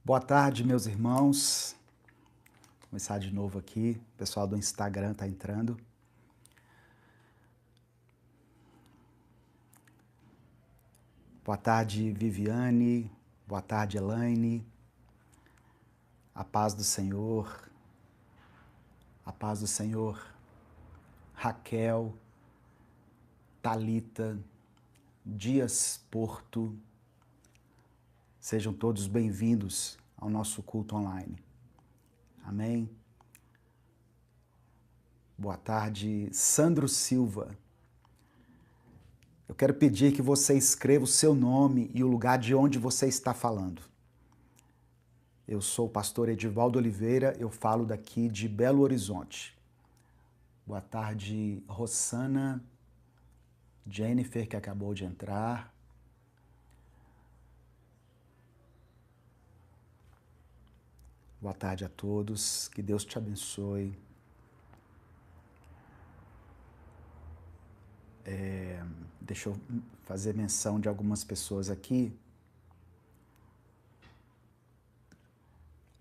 Boa tarde, meus irmãos. Vou começar de novo aqui. O pessoal do Instagram está entrando. Boa tarde, Viviane. Boa tarde, Elaine. A paz do Senhor. A paz do Senhor. Raquel, Talita, Dias Porto. Sejam todos bem-vindos ao nosso culto online. Amém? Boa tarde, Sandro Silva. Eu quero pedir que você escreva o seu nome e o lugar de onde você está falando. Eu sou o pastor Edivaldo Oliveira, eu falo daqui de Belo Horizonte. Boa tarde, Rossana, Jennifer, que acabou de entrar. Boa tarde a todos, que Deus te abençoe. Deixa eu fazer menção de algumas pessoas aqui.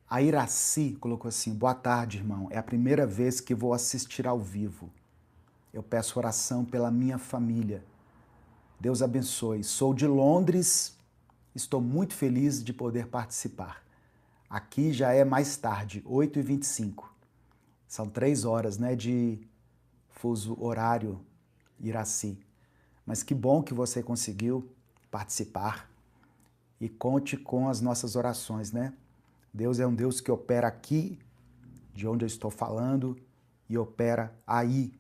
A Iraci colocou assim: boa tarde, irmão. É a primeira vez que vou assistir ao vivo. Eu peço oração pela minha família. Deus abençoe. Sou de Londres. Estou muito feliz de poder participar. Aqui já é mais tarde, 8h25. São 3 horas, né, de fuso horário, Iraci. Mas que bom que você conseguiu participar e conte com as nossas orações, né? Deus é um Deus que opera aqui, de onde eu estou falando, e opera aí,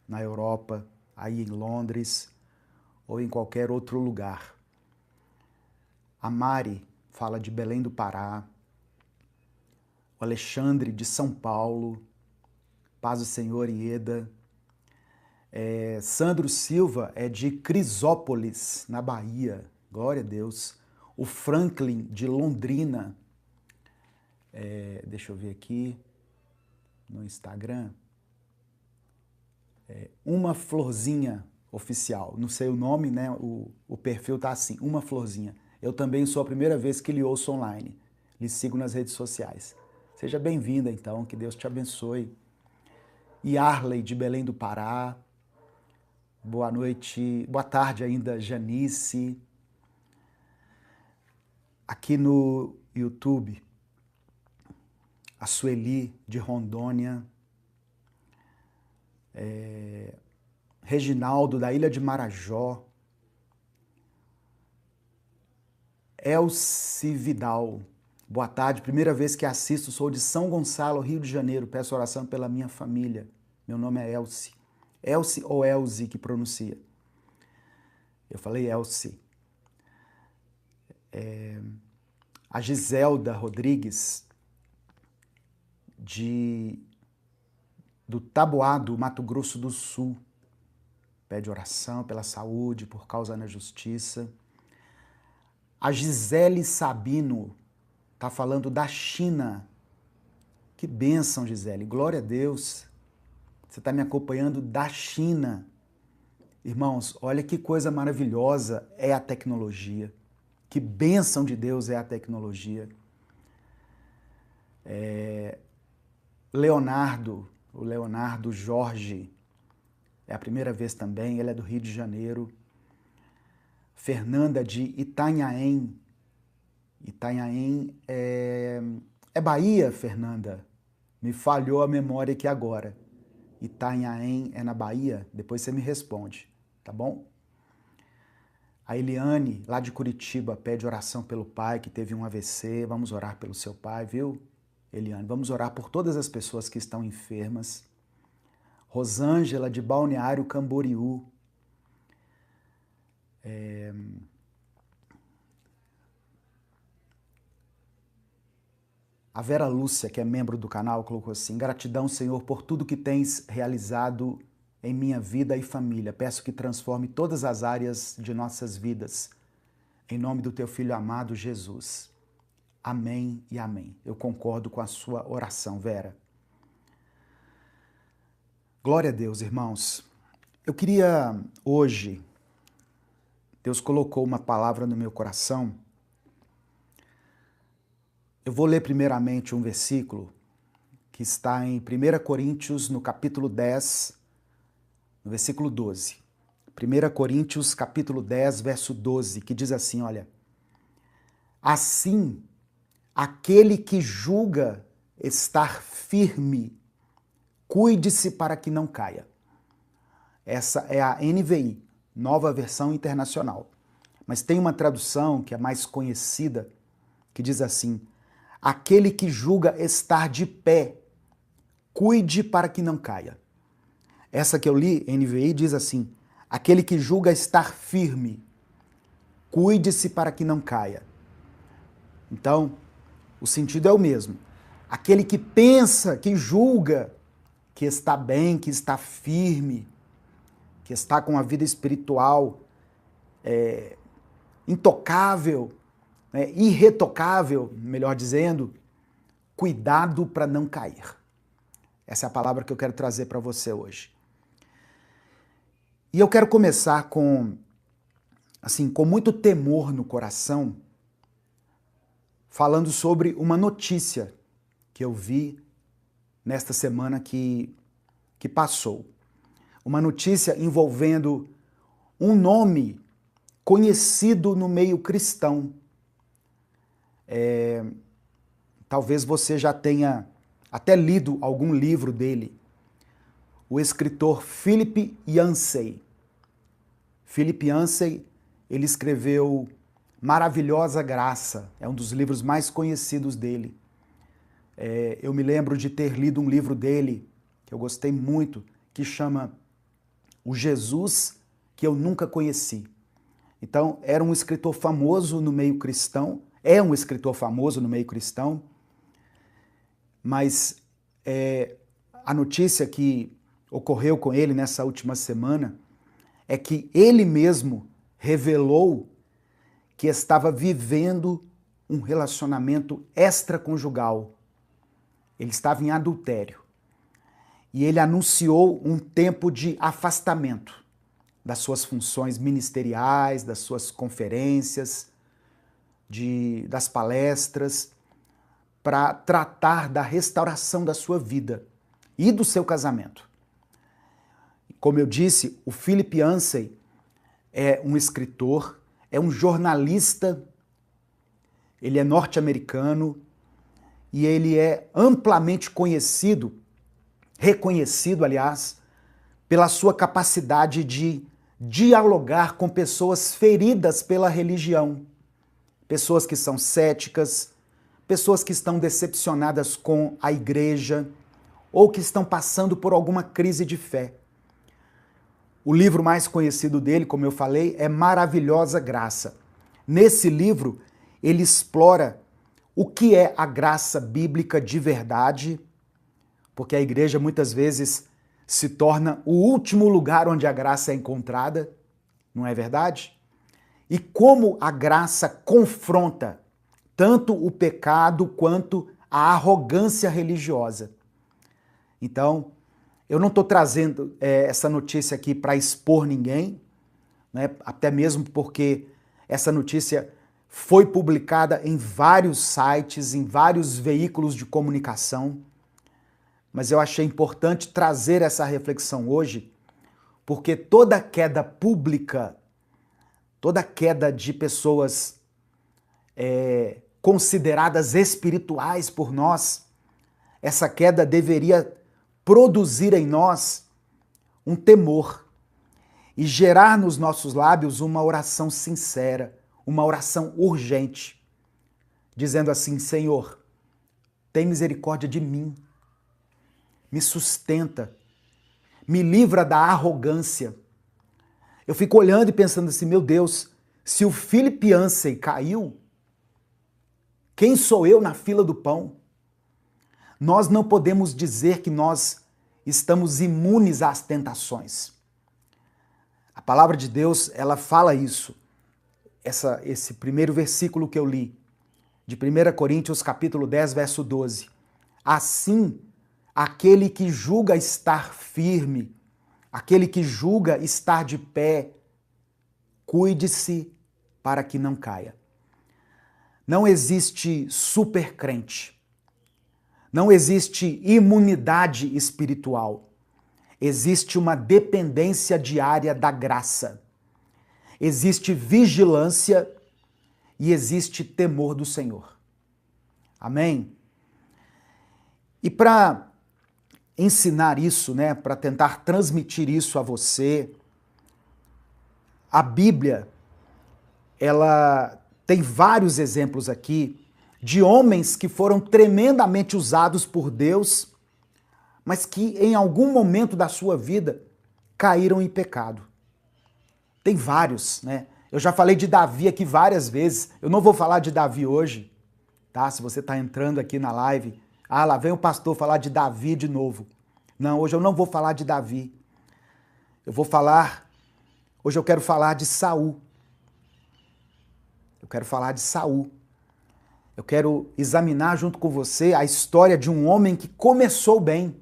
na Europa, aí em Londres ou em qualquer outro lugar. A Mari fala de Belém do Pará, o Alexandre de São Paulo, paz do Senhor, Ieda. Sandro Silva é de Crisópolis, na Bahia, glória a Deus. O Franklin de Londrina, deixa eu ver aqui no Instagram, Uma Florzinha Oficial, não sei o nome, né? O perfil tá assim, Uma Florzinha. Eu também sou a primeira vez que lhe ouço online, lhe sigo nas redes sociais. Seja bem-vinda, então, que Deus te abençoe. E Arley, de Belém do Pará, boa noite, boa tarde ainda, Janice. Aqui no YouTube, a Sueli, de Rondônia, Reginaldo, da Ilha de Marajó, Elci Vidal, boa tarde, primeira vez que assisto, sou de São Gonçalo, Rio de Janeiro, peço oração pela minha família. Meu nome é Elci. Elci ou Elzi que pronuncia? Eu falei Elci. A Giselda Rodrigues, do Taboado, Mato Grosso do Sul, pede oração pela saúde, por causa da justiça. A Gisele Sabino está falando da China. Que bênção, Gisele. Glória a Deus. Você está me acompanhando da China. Irmãos, olha que coisa maravilhosa é a tecnologia. Que bênção de Deus é a tecnologia. O Leonardo Jorge, é a primeira vez também, ele é do Rio de Janeiro. Fernanda de Itanhaém. Itanhaém é Bahia, Fernanda? Me falhou a memória aqui agora. Itanhaém é na Bahia? Depois você me responde, tá bom? A Eliane, lá de Curitiba, pede oração pelo pai que teve um AVC. Vamos orar pelo seu pai, viu, Eliane? Vamos orar por todas as pessoas que estão enfermas. Rosângela, de Balneário Camboriú. A Vera Lúcia, que é membro do canal, colocou assim: gratidão, Senhor, por tudo que tens realizado em minha vida e família. Peço que transforme todas as áreas de nossas vidas. Em nome do teu Filho amado, Jesus. Amém e amém. Eu concordo com a sua oração, Vera. Glória a Deus, irmãos. Eu queria hoje, Deus colocou uma palavra no meu coração Eu vou ler primeiramente um versículo que está em 1 Coríntios, no capítulo 10, no versículo 12. 1 Coríntios, capítulo 10, verso 12, que diz assim, olha: assim, aquele que julga estar firme, cuide-se para que não caia. Essa é a NVI, Nova Versão Internacional. Mas tem uma tradução que é mais conhecida, que diz assim: aquele que julga estar de pé, cuide para que não caia. Essa que eu li, NVI, diz assim: aquele que julga estar firme, cuide-se para que não caia. Então, o sentido é o mesmo. Aquele que pensa, que julga, que está bem, que está firme, que está com a vida espiritual intocável, irretocável, melhor dizendo, cuidado para não cair. Essa é a palavra que eu quero trazer para você hoje. E eu quero começar com muito temor no coração, falando sobre uma notícia que eu vi nesta semana que passou. Uma notícia envolvendo um nome conhecido no meio cristão. Talvez você já tenha até lido algum livro dele. O escritor Philip Yancey. Philip Yancey, ele escreveu Maravilhosa Graça, é um dos livros mais conhecidos dele. Eu me lembro de ter lido um livro dele, que eu gostei muito, que chama O Jesus que eu nunca conheci. Então, era um escritor famoso no meio cristão, é um escritor famoso no meio cristão, mas a notícia que ocorreu com ele nessa última semana é que ele mesmo revelou que estava vivendo um relacionamento extraconjugal. Ele estava em adultério. E ele anunciou um tempo de afastamento das suas funções ministeriais, das suas conferências, das palestras, para tratar da restauração da sua vida e do seu casamento. Como eu disse, o Philip Yancey é um escritor, é um jornalista, ele é norte-americano e ele é amplamente conhecido, reconhecido, aliás, pela sua capacidade de dialogar com pessoas feridas pela religião, pessoas que são céticas, pessoas que estão decepcionadas com a igreja ou que estão passando por alguma crise de fé. O livro mais conhecido dele, como eu falei, é Maravilhosa Graça. Nesse livro, ele explora o que é a graça bíblica de verdade, porque a igreja muitas vezes se torna o último lugar onde a graça é encontrada, não é verdade? E como a graça confronta tanto o pecado quanto a arrogância religiosa. Então, eu não estou trazendo essa notícia aqui para expor ninguém, né? Até mesmo porque essa notícia foi publicada em vários sites, em vários veículos de comunicação, mas eu achei importante trazer essa reflexão hoje, porque toda queda pública, toda queda de pessoas consideradas espirituais por nós, essa queda deveria produzir em nós um temor e gerar nos nossos lábios uma oração sincera, uma oração urgente, dizendo assim: Senhor, tem misericórdia de mim, me sustenta, me livra da arrogância. Eu fico olhando e pensando assim, meu Deus, se o Philip Yancey caiu, quem sou eu na fila do pão? Nós não podemos dizer que nós estamos imunes às tentações. A palavra de Deus, ela fala isso. Esse primeiro versículo que eu li, de 1 Coríntios capítulo 10, verso 12. Assim, aquele que julga estar firme, aquele que julga estar de pé, cuide-se para que não caia. não existe super crente. Não existe imunidade espiritual. Existe uma dependência diária da graça. Existe vigilância e existe temor do Senhor. Amém? E para ensinar isso, né, para tentar transmitir isso a você, a Bíblia, ela tem vários exemplos aqui de homens que foram tremendamente usados por Deus, mas que em algum momento da sua vida caíram em pecado. Tem vários, né? Eu já falei de Davi aqui várias vezes. Eu não vou falar de Davi hoje, tá? Se você está entrando aqui na live, lá vem o pastor falar de Davi de novo. Não, hoje eu não vou falar de Davi. Hoje eu quero falar de Saul. Eu quero falar de Saul. Eu quero examinar junto com você a história de um homem que começou bem.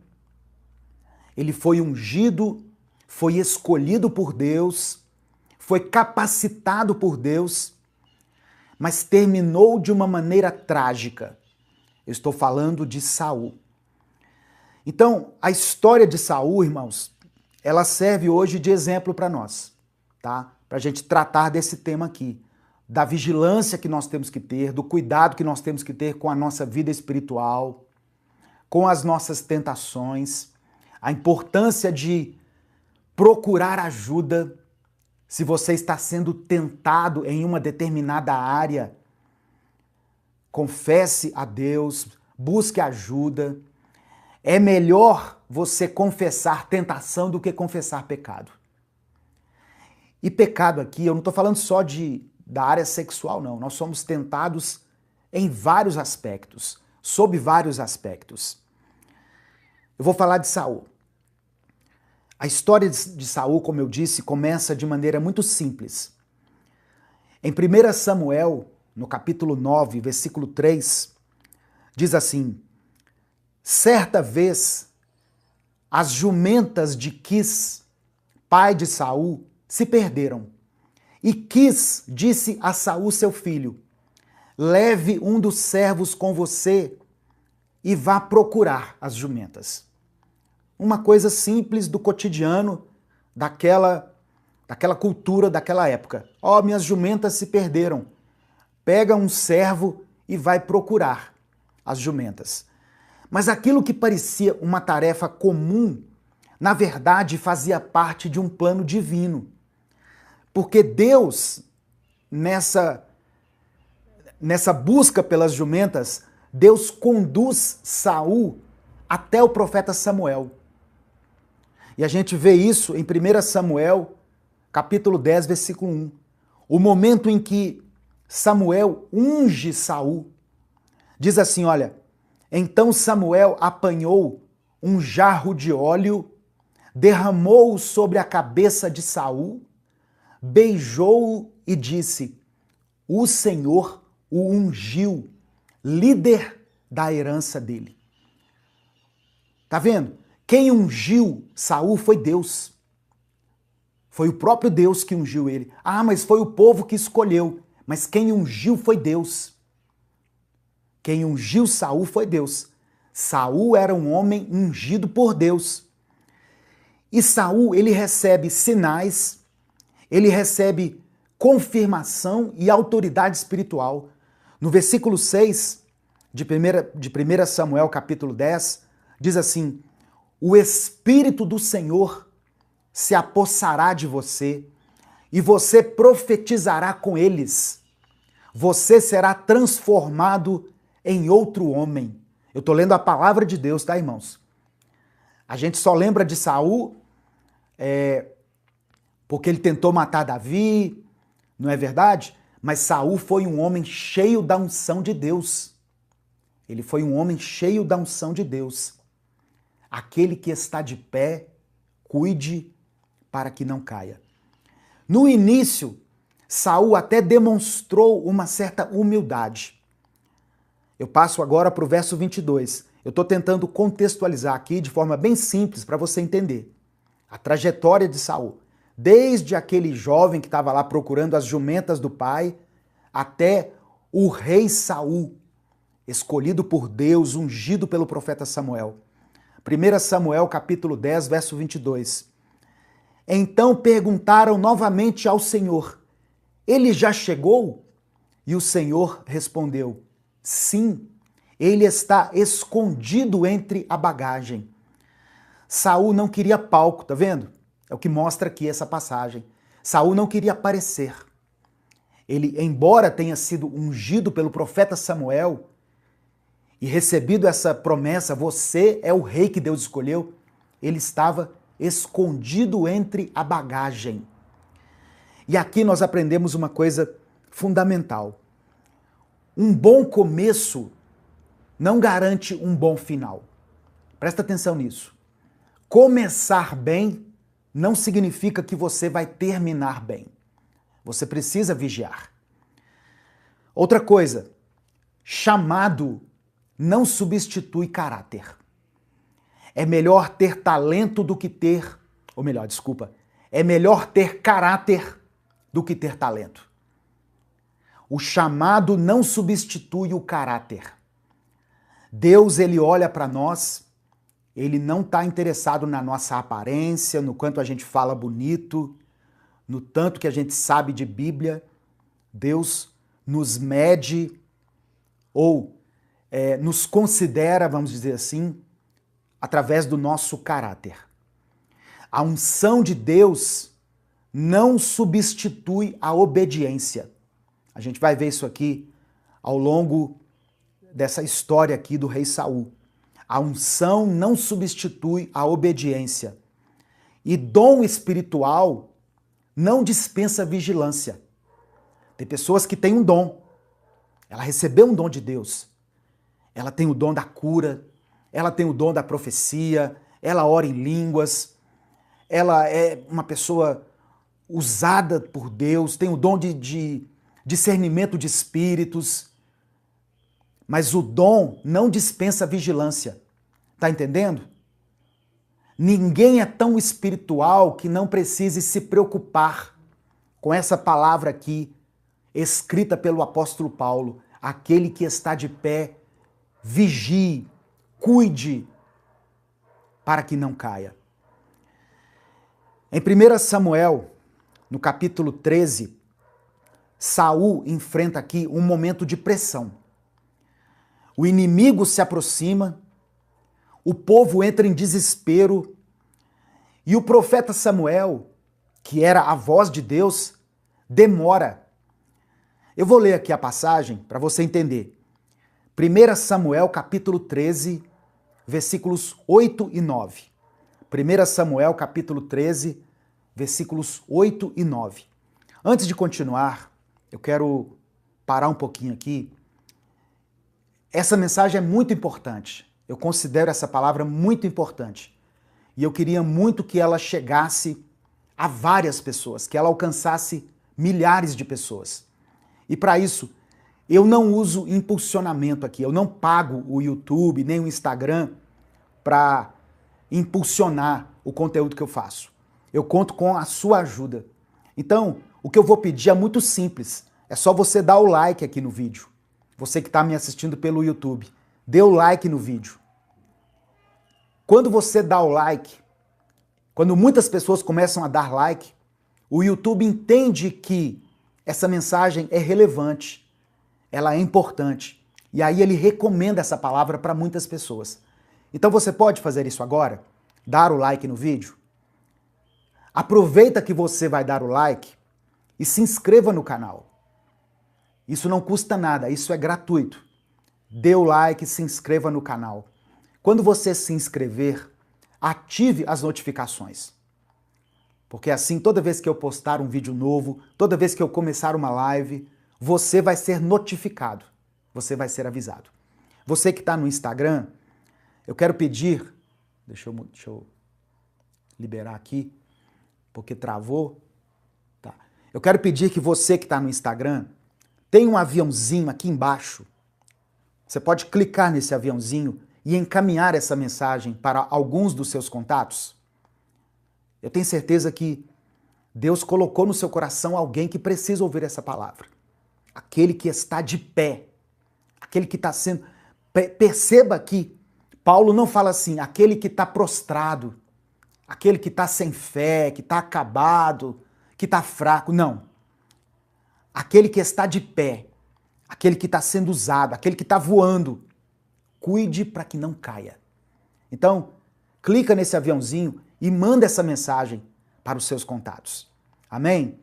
Ele foi ungido, foi escolhido por Deus, foi capacitado por Deus, mas terminou de uma maneira trágica. Eu estou falando de Saul. Então, a história de Saul, irmãos, ela serve hoje de exemplo para nós, tá? Para a gente tratar desse tema aqui, da vigilância que nós temos que ter, do cuidado que nós temos que ter com a nossa vida espiritual, com as nossas tentações, a importância de procurar ajuda se você está sendo tentado em uma determinada área. Confesse a Deus, busque ajuda. É melhor você confessar tentação do que confessar pecado. E pecado aqui, eu não estou falando só da área sexual, não. Nós somos tentados em vários aspectos, sob vários aspectos. Eu vou falar de Saul. A história de Saul, como eu disse, começa de maneira muito simples. Em 1 Samuel, no capítulo 9, versículo 3, diz assim: certa vez, as jumentas de Quis, pai de Saul, se perderam. E Quis disse a Saul, seu filho: leve um dos servos com você e vá procurar as jumentas. Uma coisa simples do cotidiano daquela cultura, daquela época. Minhas jumentas se perderam. Pega um servo e vai procurar as jumentas. Mas aquilo que parecia uma tarefa comum, na verdade fazia parte de um plano divino. Porque Deus, nessa busca pelas jumentas, Deus conduz Saul até o profeta Samuel. E a gente vê isso em 1 Samuel, capítulo 10, versículo 1. O momento em que Samuel unge Saul. Diz assim, olha: então Samuel apanhou um jarro de óleo, derramou-o sobre a cabeça de Saul, beijou-o e disse: o Senhor o ungiu, líder da herança dele. Tá vendo? Quem ungiu Saul foi Deus. Foi o próprio Deus que ungiu ele. Mas foi o povo que escolheu. Mas quem ungiu foi Deus. Quem ungiu Saul foi Deus. Saul era um homem ungido por Deus. E Saul, ele recebe sinais, ele recebe confirmação e autoridade espiritual. No versículo 6 de 1 Samuel, capítulo 10, diz assim: o Espírito do Senhor se apossará de você e você profetizará com eles. Você será transformado em outro homem. Eu estou lendo a palavra de Deus, tá, irmãos? A gente só lembra de Saul porque ele tentou matar Davi, não é verdade? Mas Saul foi um homem cheio da unção de Deus. Ele foi um homem cheio da unção de Deus. Aquele que está de pé, cuide para que não caia. No início, Saul até demonstrou uma certa humildade. Eu passo agora para o verso 22. Eu estou tentando contextualizar aqui de forma bem simples para você entender a trajetória de Saul. Desde aquele jovem que estava lá procurando as jumentas do pai, até o rei Saul, escolhido por Deus, ungido pelo profeta Samuel. 1 Samuel capítulo 10, verso 22. Então perguntaram novamente ao Senhor: ele já chegou? E o Senhor respondeu: sim, ele está escondido entre a bagagem. Saul não queria palco, tá vendo? É o que mostra aqui essa passagem. Saul não queria aparecer. Ele, embora tenha sido ungido pelo profeta Samuel e recebido essa promessa, você é o rei que Deus escolheu, ele estava escondido entre a bagagem. E aqui nós aprendemos uma coisa fundamental. Um bom começo não garante um bom final. Presta atenção nisso. Começar bem não significa que você vai terminar bem. Você precisa vigiar. Outra coisa, chamado não substitui caráter. É melhor ter talento do que ter, ou melhor, desculpa, é melhor ter caráter do que ter talento. O chamado não substitui o caráter. Deus, ele olha para nós, ele não está interessado na nossa aparência, no quanto a gente fala bonito, no tanto que a gente sabe de Bíblia. Deus nos mede ou nos considera, vamos dizer assim, através do nosso caráter. A unção de Deus não substitui a obediência. A gente vai ver isso aqui ao longo dessa história aqui do rei Saul. A unção não substitui a obediência. E dom espiritual não dispensa vigilância. Tem pessoas que têm um dom. Ela recebeu um dom de Deus. Ela tem o dom da cura, ela tem o dom da profecia, ela ora em línguas, ela é uma pessoa usada por Deus, tem o dom de discernimento de espíritos, mas o dom não dispensa vigilância. Tá entendendo? Ninguém é tão espiritual que não precise se preocupar com essa palavra aqui, escrita pelo apóstolo Paulo: aquele que está de pé, vigie, cuide, para que não caia. Em 1 Samuel, no capítulo 13, Saul enfrenta aqui um momento de pressão. O inimigo se aproxima, o povo entra em desespero e o profeta Samuel, que era a voz de Deus, demora. Eu vou ler aqui a passagem para você entender. 1 Samuel capítulo 13, versículos 8 e 9. 1 Samuel capítulo 13, versículos 8 e 9. Antes de continuar, eu quero parar um pouquinho aqui. Essa mensagem é muito importante. Eu considero essa palavra muito importante. E eu queria muito que ela chegasse a várias pessoas, que ela alcançasse milhares de pessoas. E para isso, eu não uso impulsionamento aqui. Eu não pago o YouTube nem o Instagram para impulsionar o conteúdo que eu faço. Eu conto com a sua ajuda. Então, o que eu vou pedir é muito simples. É só você dar o like aqui no vídeo. Você que está me assistindo pelo YouTube, dê o like no vídeo. Quando você dá o like, quando muitas pessoas começam a dar like, o YouTube entende que essa mensagem é relevante, ela é importante. E aí ele recomenda essa palavra para muitas pessoas. Então você pode fazer isso agora? Dar o like no vídeo? Aproveita que você vai dar o like e se inscreva no canal. Isso não custa nada, isso é gratuito. Dê o like e se inscreva no canal. Quando você se inscrever, ative as notificações. Porque assim, toda vez que eu postar um vídeo novo, toda vez que eu começar uma live, você vai ser notificado, você vai ser avisado. Você que está no Instagram, eu quero pedir, deixa eu liberar aqui, porque travou. Tá. Eu quero pedir que você que está no Instagram, tem um aviãozinho aqui embaixo. Você pode clicar nesse aviãozinho e encaminhar essa mensagem para alguns dos seus contatos. Eu tenho certeza que Deus colocou no seu coração alguém que precisa ouvir essa palavra. aquele que está de pé, aquele que está sendo... Perceba que Paulo não fala assim, aquele que está prostrado, aquele que está sem fé, que está acabado, que está fraco. Não. Aquele que está de pé, aquele que está sendo usado, aquele que está voando. Cuide para que não caia. Então, clica nesse aviãozinho e manda essa mensagem para os seus contatos. Amém?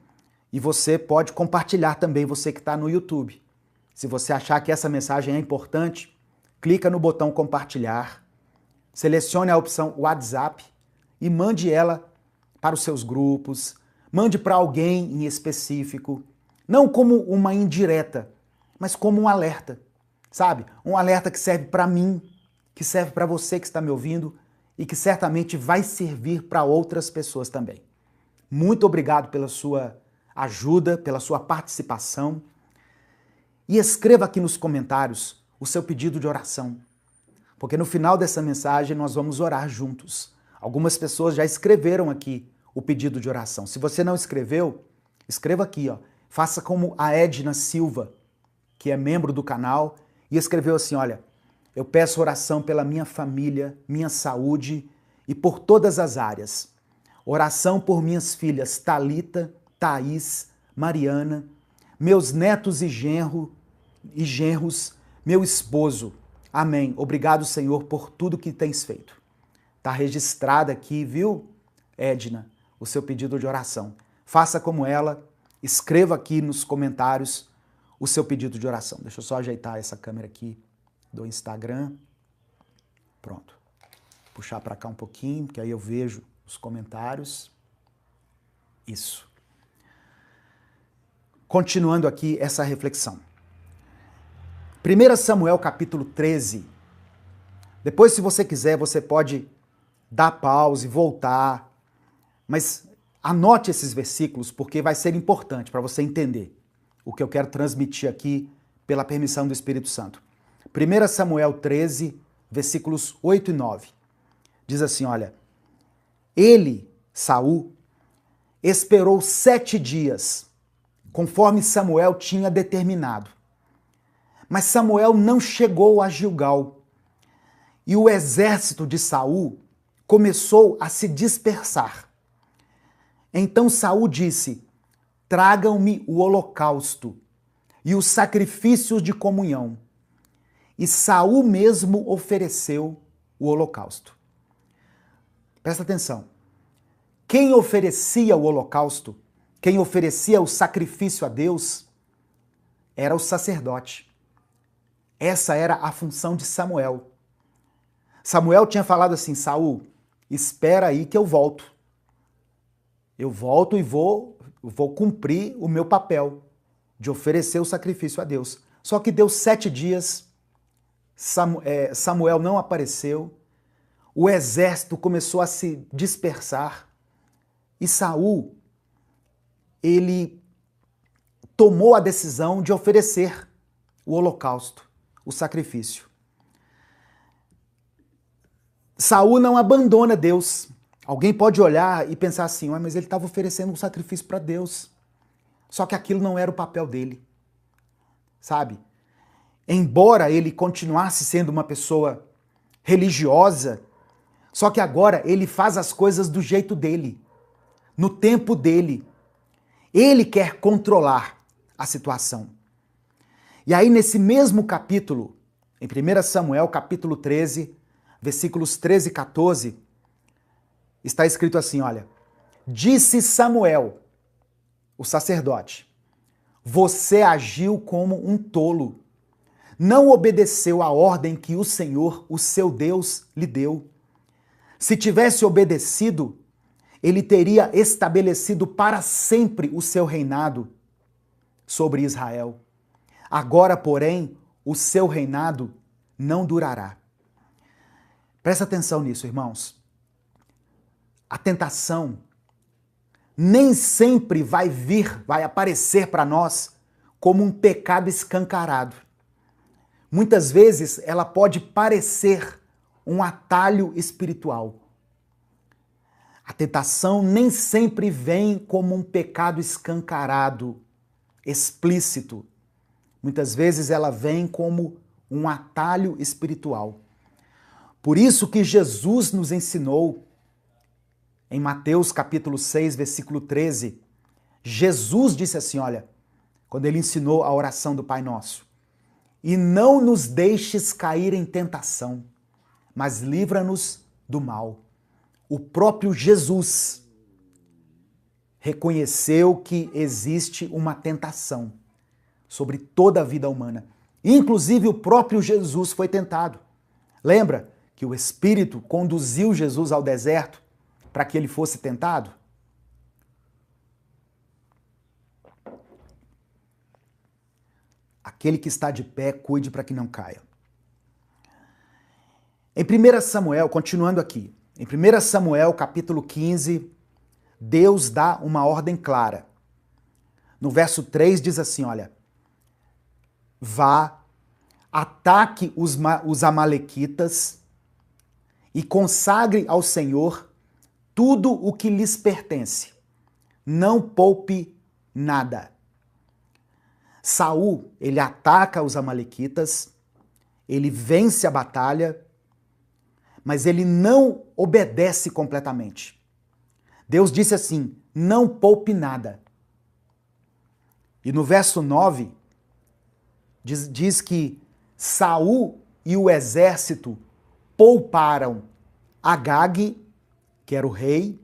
E você pode compartilhar também, você que está no YouTube. Se você achar que essa mensagem é importante, clica no botão compartilhar, selecione a opção WhatsApp e mande ela para os seus grupos, mande para alguém em específico, não como uma indireta, mas como um alerta, sabe? Um alerta que serve para mim, que serve para você que está me ouvindo e que certamente vai servir para outras pessoas também. Muito obrigado pela sua ajuda, pela sua participação. E escreva aqui nos comentários o seu pedido de oração, porque no final dessa mensagem nós vamos orar juntos. Algumas pessoas já escreveram aqui o pedido de oração. Se você não escreveu, escreva aqui, ó. Faça como a Edna Silva, que é membro do canal, e escreveu assim, olha, eu peço oração pela minha família, minha saúde e por todas as áreas. Oração por minhas filhas Thalita, Thaís, Mariana, meus netos e genros, meu esposo. Amém. Obrigado, Senhor, por tudo que tens feito. Está registrado aqui, viu, Edna, o seu pedido de oração. Faça como ela, escreva aqui nos comentários o seu pedido de oração. Deixa eu só ajeitar essa câmera aqui do Instagram. Pronto. Puxar para cá um pouquinho, porque aí eu vejo os comentários. Isso. Continuando aqui essa reflexão. 1 Samuel capítulo 13. Depois, se você quiser, você pode dar pause, voltar, mas anote esses versículos porque vai ser importante para você entender o que eu quero transmitir aqui pela permissão do Espírito Santo. 1 Samuel 13, versículos 8 e 9. Diz assim, olha, ele, Saul, esperou 7 dias, conforme Samuel tinha determinado. Mas Samuel não chegou a Gilgal, e o exército de Saul começou a se dispersar. Então Saul disse, tragam-me o holocausto e os sacrifícios de comunhão. E Saul mesmo ofereceu o holocausto. Presta atenção. Quem oferecia o holocausto, quem oferecia o sacrifício a Deus, era o sacerdote. Essa era a função de Samuel. Samuel tinha falado assim, Saul, espera aí que eu volto. Eu volto e vou cumprir o meu papel de oferecer o sacrifício a Deus. Só que deu 7 dias, Samuel não apareceu, o exército começou a se dispersar e Saul, ele tomou a decisão de oferecer o holocausto, o sacrifício. Saul não abandona Deus. Alguém pode olhar e pensar assim, mas ele estava oferecendo um sacrifício para Deus. Só que aquilo não era o papel dele. Sabe? Embora ele continuasse sendo uma pessoa religiosa, só que agora ele faz as coisas do jeito dele, no tempo dele. Ele quer controlar a situação. E aí, nesse mesmo capítulo, em 1 Samuel, capítulo 13, versículos 13 e 14, está escrito assim, olha, disse Samuel, o sacerdote, você agiu como um tolo, não obedeceu à ordem que o Senhor, o seu Deus, lhe deu. Se tivesse obedecido, ele teria estabelecido para sempre o seu reinado sobre Israel. Agora, porém, o seu reinado não durará. Presta atenção nisso, irmãos. A tentação nem sempre vai aparecer para nós como um pecado escancarado. Muitas vezes ela pode parecer um atalho espiritual. A tentação nem sempre vem como um pecado escancarado, explícito. Muitas vezes ela vem como um atalho espiritual. Por isso que Jesus nos ensinou, em Mateus capítulo 6, versículo 13, Jesus disse assim, olha, quando ele ensinou a oração do Pai Nosso, e não nos deixes cair em tentação, mas livra-nos do mal. O próprio Jesus reconheceu que existe uma tentação sobre toda a vida humana. Inclusive o próprio Jesus foi tentado. Lembra que o Espírito conduziu Jesus ao deserto para que ele fosse tentado? Aquele que está de pé, cuide para que não caia. Em 1 Samuel, continuando aqui, em 1 Samuel capítulo 15, Deus dá uma ordem clara. No verso 3 diz assim, olha, vá, ataque os amalequitas e consagre ao Senhor tudo o que lhes pertence. Não poupe nada. Saul, ele ataca os amalequitas, ele vence a batalha, mas ele não obedece completamente. Deus disse assim, não poupe nada. E no verso 9, diz que Saul e o exército pouparam Agag, que era o rei,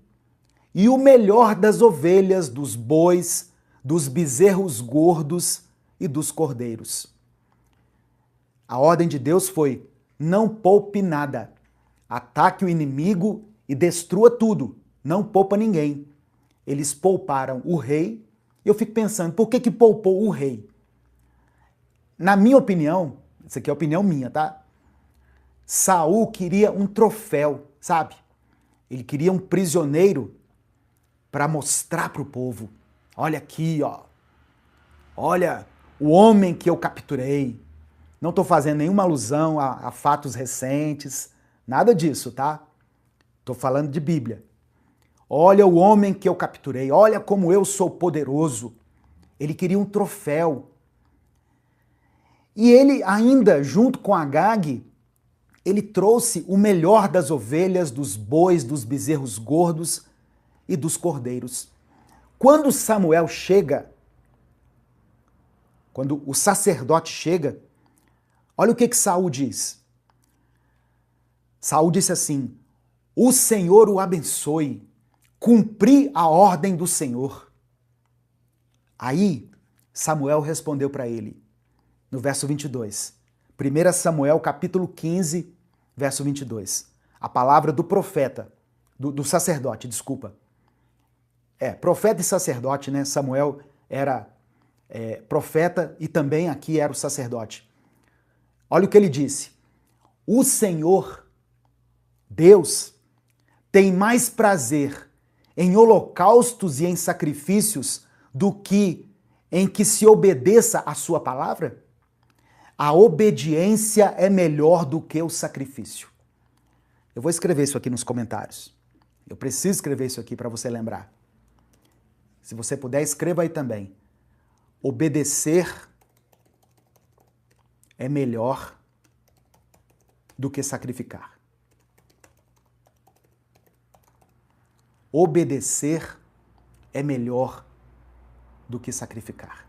e o melhor das ovelhas, dos bois, dos bezerros gordos e dos cordeiros. A ordem de Deus foi, não poupe nada. Ataque o inimigo e destrua tudo. Não poupa ninguém. Eles pouparam o rei. Eu fico pensando, por que poupou o rei? Na minha opinião, isso aqui é opinião minha, tá? Saul queria um troféu, sabe? Ele queria um prisioneiro para mostrar para o povo. Olha aqui, ó. Olha o homem que eu capturei. Não estou fazendo nenhuma alusão a fatos recentes, nada disso, tá? Estou falando de Bíblia. Olha o homem que eu capturei, olha como eu sou poderoso. Ele queria um troféu. E ele ainda, junto com Agag, ele trouxe o melhor das ovelhas, dos bois, dos bezerros gordos e dos cordeiros. Quando Samuel chega, quando o sacerdote chega, olha o que Saul diz. Saul disse assim, o Senhor o abençoe, cumpri a ordem do Senhor. Aí Samuel respondeu para ele, no verso 22. 1 Samuel capítulo 15, verso 22. A palavra do profeta, do sacerdote, desculpa. Profeta e sacerdote, né? Samuel era profeta e também aqui era o sacerdote. Olha o que ele disse. O Senhor, Deus, tem mais prazer em holocaustos e em sacrifícios do que em que se obedeça a sua palavra? A obediência é melhor do que o sacrifício. Eu vou escrever isso aqui nos comentários. Eu preciso escrever isso aqui para você lembrar. Se você puder, escreva aí também. Obedecer é melhor do que sacrificar. Obedecer é melhor do que sacrificar.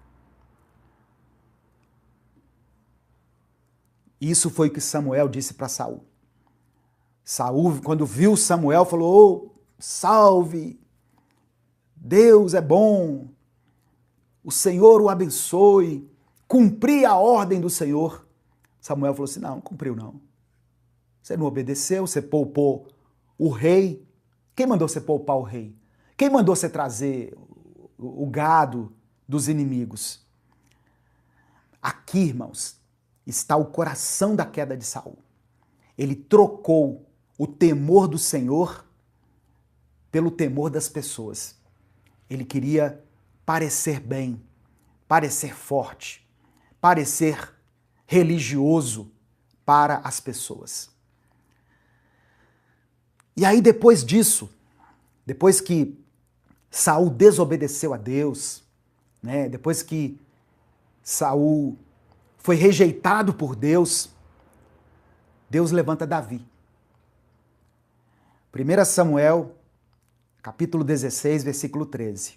Isso foi o que Samuel disse para Saul. Saul, quando viu Samuel, falou, oh, salve, Deus é bom, o Senhor o abençoe, cumpri a ordem do Senhor. Samuel falou assim, não cumpriu não. Você não obedeceu, você poupou o rei. Quem mandou você poupar o rei? Quem mandou você trazer o gado dos inimigos? Aqui, irmãos, está o coração da queda de Saul. Ele trocou o temor do Senhor pelo temor das pessoas. Ele queria parecer bem, parecer forte, parecer religioso para as pessoas. E aí depois disso, depois que Saul desobedeceu a Deus, né, depois que Saul foi rejeitado por Deus, Deus levanta Davi. 1 Samuel, capítulo 16, versículo 13.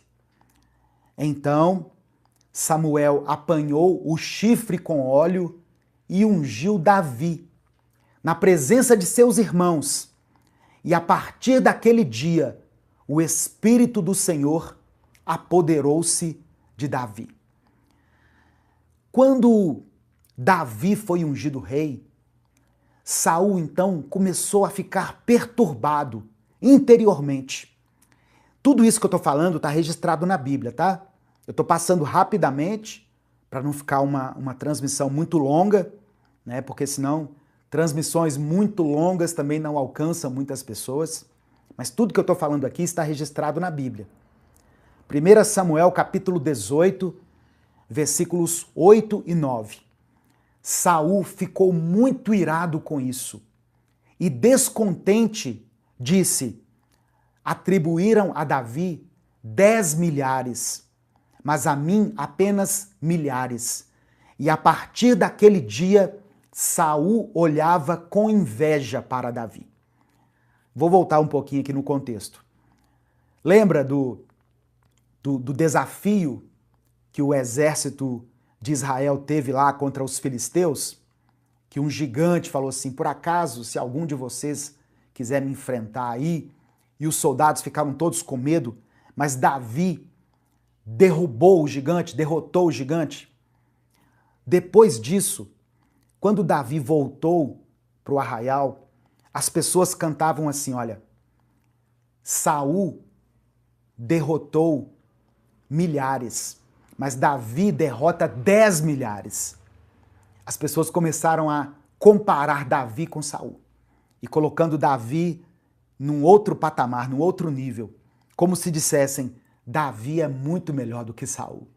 Então Samuel apanhou o chifre com óleo e ungiu Davi na presença de seus irmãos. E a partir daquele dia, o Espírito do Senhor apoderou-se de Davi. Quando Davi foi ungido rei, Saul então começou a ficar perturbado interiormente. Tudo isso que eu estou falando está registrado na Bíblia, tá? Eu estou passando rapidamente para não ficar uma transmissão muito longa, né? Porque senão transmissões muito longas também não alcançam muitas pessoas. Mas tudo que eu estou falando aqui está registrado na Bíblia. 1 Samuel capítulo 18, versículos 8 e 9. Saul ficou muito irado com isso e descontente disse: atribuíram a Davi 10 milhares, mas a mim apenas milhares. E a partir daquele dia, Saul olhava com inveja para Davi. Vou voltar um pouquinho aqui no contexto. Lembra do desafio que o exército de Israel teve lá contra os filisteus? Que um gigante falou assim: por acaso, se algum de vocês quiser me enfrentar aí, e os soldados ficaram todos com medo, mas Davi derrubou o gigante, derrotou o gigante. Depois disso, quando Davi voltou para o arraial, as pessoas cantavam assim: olha, Saul derrotou milhares, mas Davi derrota 10 milhares. As pessoas começaram a comparar Davi com Saul e colocando Davi num outro patamar, num outro nível, como se dissessem: Davi é muito melhor do que Saul.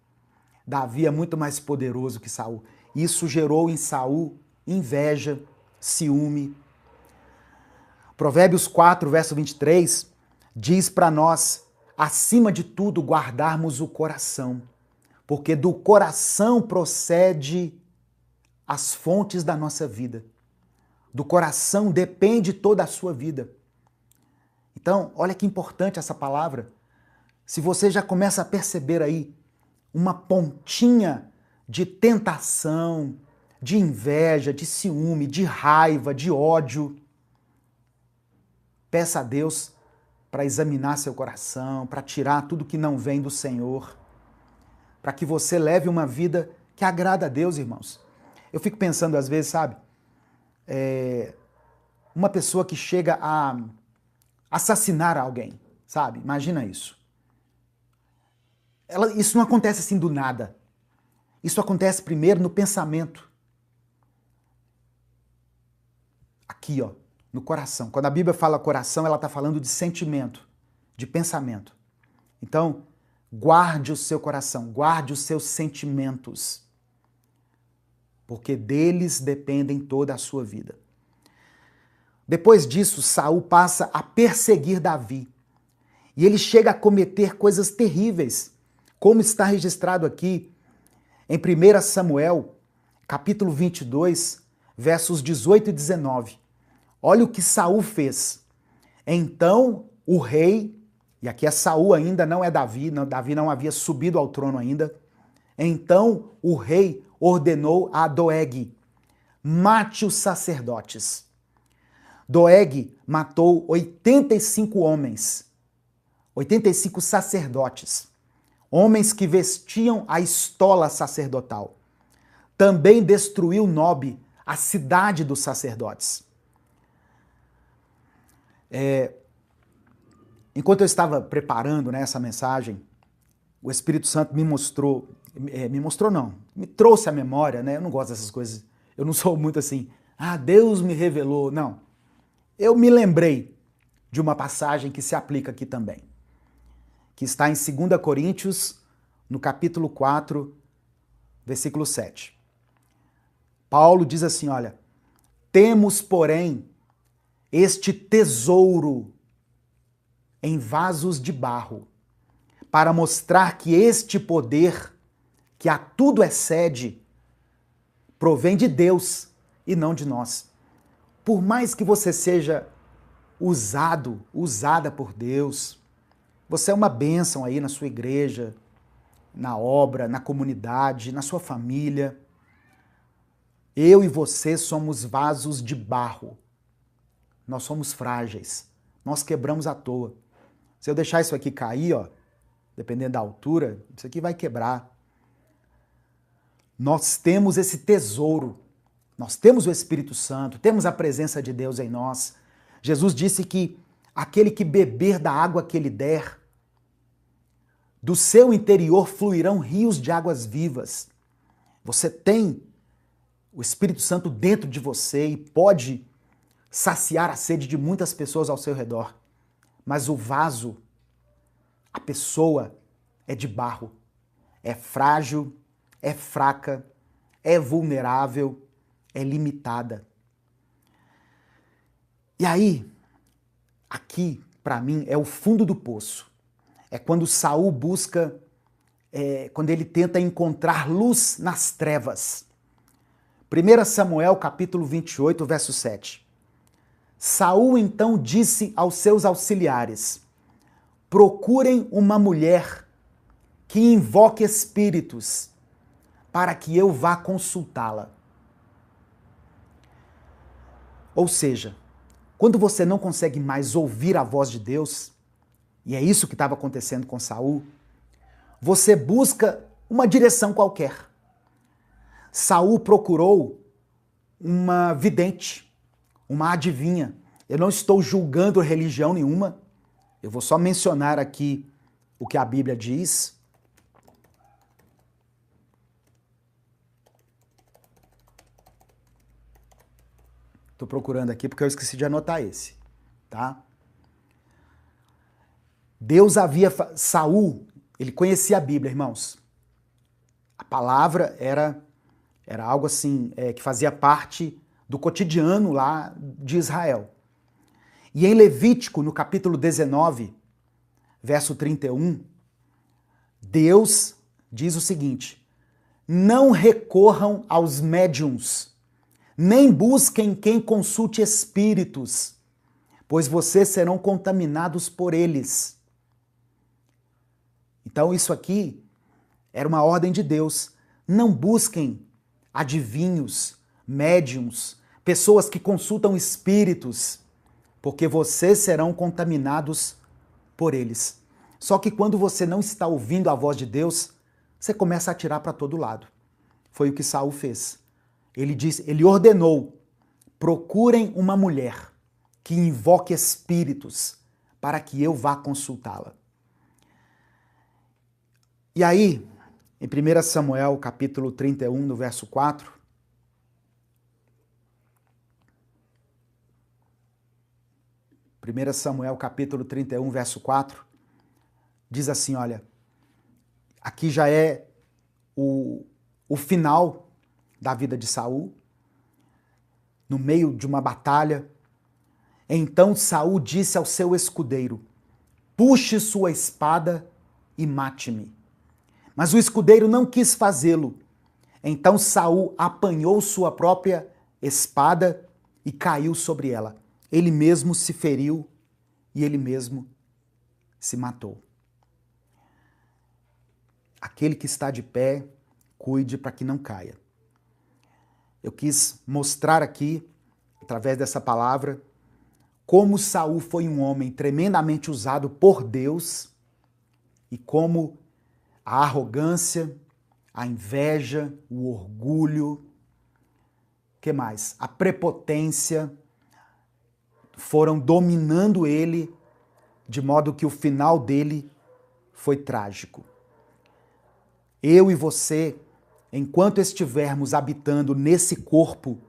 Davi é muito mais poderoso que Saul. Isso gerou em Saul inveja, ciúme. Provérbios 4, verso 23, diz para nós, acima de tudo, guardarmos o coração, porque do coração procede as fontes da nossa vida. Do coração depende toda a sua vida. Então, olha que importante essa palavra. Se você já começa a perceber aí uma pontinha de tentação, de inveja, de ciúme, de raiva, de ódio, peça a Deus para examinar seu coração, para tirar tudo que não vem do Senhor, para que você leve uma vida que agrada a Deus, irmãos. Eu fico pensando às vezes, sabe, uma pessoa que chega a assassinar alguém, sabe? Imagina isso. Isso não acontece assim do nada. Isso acontece primeiro no pensamento. Aqui, ó, no coração. Quando a Bíblia fala coração, ela está falando de sentimento, de pensamento. Então, guarde o seu coração, guarde os seus sentimentos, porque deles dependem toda a sua vida. Depois disso, Saul passa a perseguir Davi. E ele chega a cometer coisas terríveis, como está registrado aqui em 1 Samuel, capítulo 22, versos 18 e 19. Olha o que Saul fez. Então o rei, e aqui é Saul ainda, não é Davi, Davi não havia subido ao trono ainda. Então o rei ordenou a Doeg: mate os sacerdotes. Doeg matou 85 homens, 85 sacerdotes, homens que vestiam a estola sacerdotal. Também destruiu Nobe, a cidade dos sacerdotes. Enquanto eu estava preparando, né, essa mensagem, o Espírito Santo me trouxe à memória, né? Eu não gosto dessas coisas, eu não sou muito assim, Deus me revelou, não. Eu me lembrei de uma passagem que se aplica aqui também, que está em 2 Coríntios, no capítulo 4, versículo 7. Paulo diz assim, olha, temos, porém, este tesouro em vasos de barro, para mostrar que este poder, que a tudo excede, provém de Deus e não de nós. Por mais que você seja usada por Deus, você é uma bênção aí na sua igreja, na obra, na comunidade, na sua família. Eu e você somos vasos de barro. Nós somos frágeis. Nós quebramos à toa. Se eu deixar isso aqui cair, ó, dependendo da altura, isso aqui vai quebrar. Nós temos esse tesouro. Nós temos o Espírito Santo, temos a presença de Deus em nós. Jesus disse que aquele que beber da água que ele der, do seu interior fluirão rios de águas vivas. Você tem o Espírito Santo dentro de você e pode saciar a sede de muitas pessoas ao seu redor. Mas o vaso, a pessoa, é de barro. É frágil, é fraca, é vulnerável, é limitada. E aí, aqui, para mim, é o fundo do poço. É quando Saul busca, quando ele tenta encontrar luz nas trevas. 1 Samuel, capítulo 28, verso 7. Saul então disse aos seus auxiliares: procurem uma mulher que invoque espíritos, para que eu vá consultá-la. Ou seja, quando você não consegue mais ouvir a voz de Deus, e é isso que estava acontecendo com Saul, você busca uma direção qualquer. Saul procurou uma vidente, uma adivinha. Eu não estou julgando religião nenhuma, eu vou só mencionar aqui o que a Bíblia diz. Estou procurando aqui porque eu esqueci de anotar esse, tá? Saul, ele conhecia a Bíblia, irmãos. A palavra era algo assim, que fazia parte do cotidiano lá de Israel. E em Levítico, no capítulo 19, verso 31, Deus diz o seguinte: não recorram aos médiuns, nem busquem quem consulte espíritos, pois vocês serão contaminados por eles. Então isso aqui era uma ordem de Deus. Não busquem adivinhos, médiuns, pessoas que consultam espíritos, porque vocês serão contaminados por eles. Só que quando você não está ouvindo a voz de Deus, você começa a atirar para todo lado. Foi o que Saul fez. Ele ordenou: procurem uma mulher que invoque espíritos para que eu vá consultá-la. E aí, em 1 Samuel, capítulo 31, no verso 4, Samuel, capítulo 31, verso 4, diz assim, olha, aqui já é o final da vida de Saul, no meio de uma batalha. Então Saul disse ao seu escudeiro: puxe sua espada e mate-me. Mas o escudeiro não quis fazê-lo. Então Saul apanhou sua própria espada e caiu sobre ela. Ele mesmo se feriu e ele mesmo se matou. Aquele que está de pé, cuide para que não caia. Eu quis mostrar aqui, através dessa palavra, como Saul foi um homem tremendamente usado por Deus e como a arrogância, a inveja, o orgulho, que mais? A prepotência foram dominando ele, de modo que o final dele foi trágico. Eu e você, enquanto estivermos habitando nesse corpo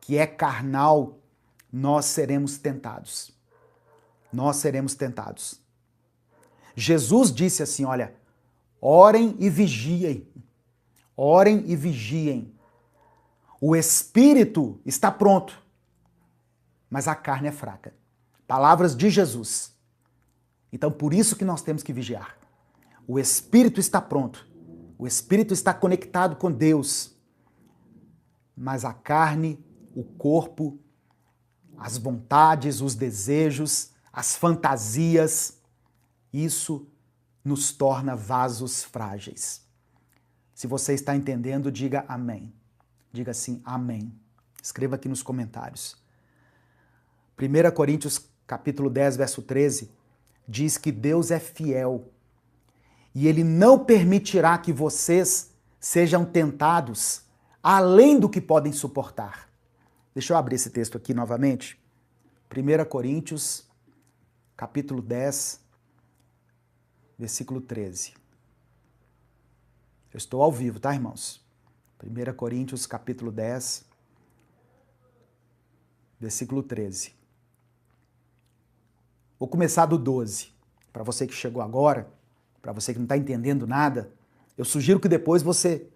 que é carnal, nós seremos tentados. Nós seremos tentados. Jesus disse assim, olha, orem e vigiem. Orem e vigiem. O espírito está pronto, mas a carne é fraca. Palavras de Jesus. Então, por isso que nós temos que vigiar. O espírito está pronto. O espírito está conectado com Deus. mas a carne, o corpo, as vontades, os desejos, as fantasias, isso nos torna vasos frágeis. Se você está entendendo, diga amém. Diga assim, amém. Escreva aqui nos comentários. 1 Coríntios capítulo 10, verso 13, diz que Deus é fiel e Ele não permitirá que vocês sejam tentados além do que podem suportar. Deixa eu abrir esse texto aqui novamente. 1 Coríntios capítulo 10, versículo 13. Eu estou ao vivo, tá, irmãos? 1 Coríntios capítulo 10, versículo 13. Vou começar do 12. Para você que chegou agora, para você que não está entendendo nada, eu sugiro que depois você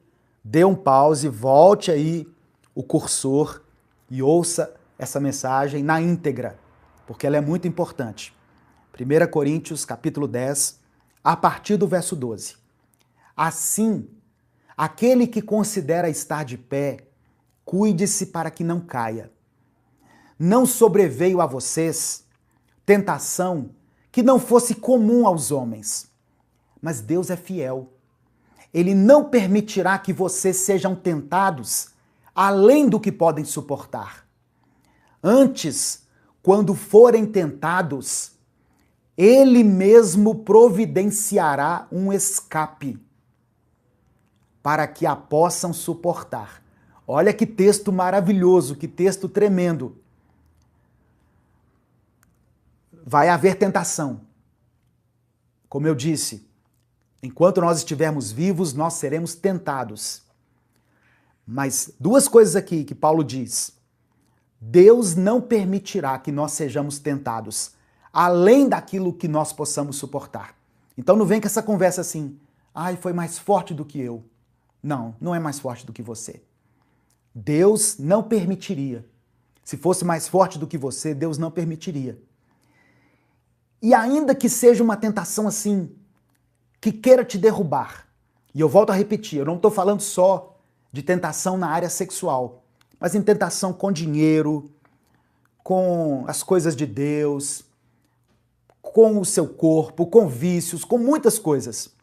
dê um pause, volte aí o cursor e ouça essa mensagem na íntegra, porque ela é muito importante. 1 Coríntios capítulo 10, a partir do verso 12. Assim, aquele que considera estar de pé, cuide-se para que não caia. Não sobreveio a vocês tentação que não fosse comum aos homens, mas Deus é fiel. Ele não permitirá que vocês sejam tentados além do que podem suportar. Antes, quando forem tentados, Ele mesmo providenciará um escape para que a possam suportar. Olha que texto maravilhoso, que texto tremendo. Vai haver tentação. Como eu disse, enquanto nós estivermos vivos, nós seremos tentados. Mas duas coisas aqui que Paulo diz. Deus não permitirá que nós sejamos tentados, além daquilo que nós possamos suportar. Então não vem com essa conversa assim, ai, foi mais forte do que eu. Não, não é mais forte do que você. Deus não permitiria. Se fosse mais forte do que você, Deus não permitiria. E ainda que seja uma tentação assim, que queira te derrubar, e eu volto a repetir, eu não estou falando só de tentação na área sexual, mas em tentação com dinheiro, com as coisas de Deus, com o seu corpo, com vícios, com muitas coisas.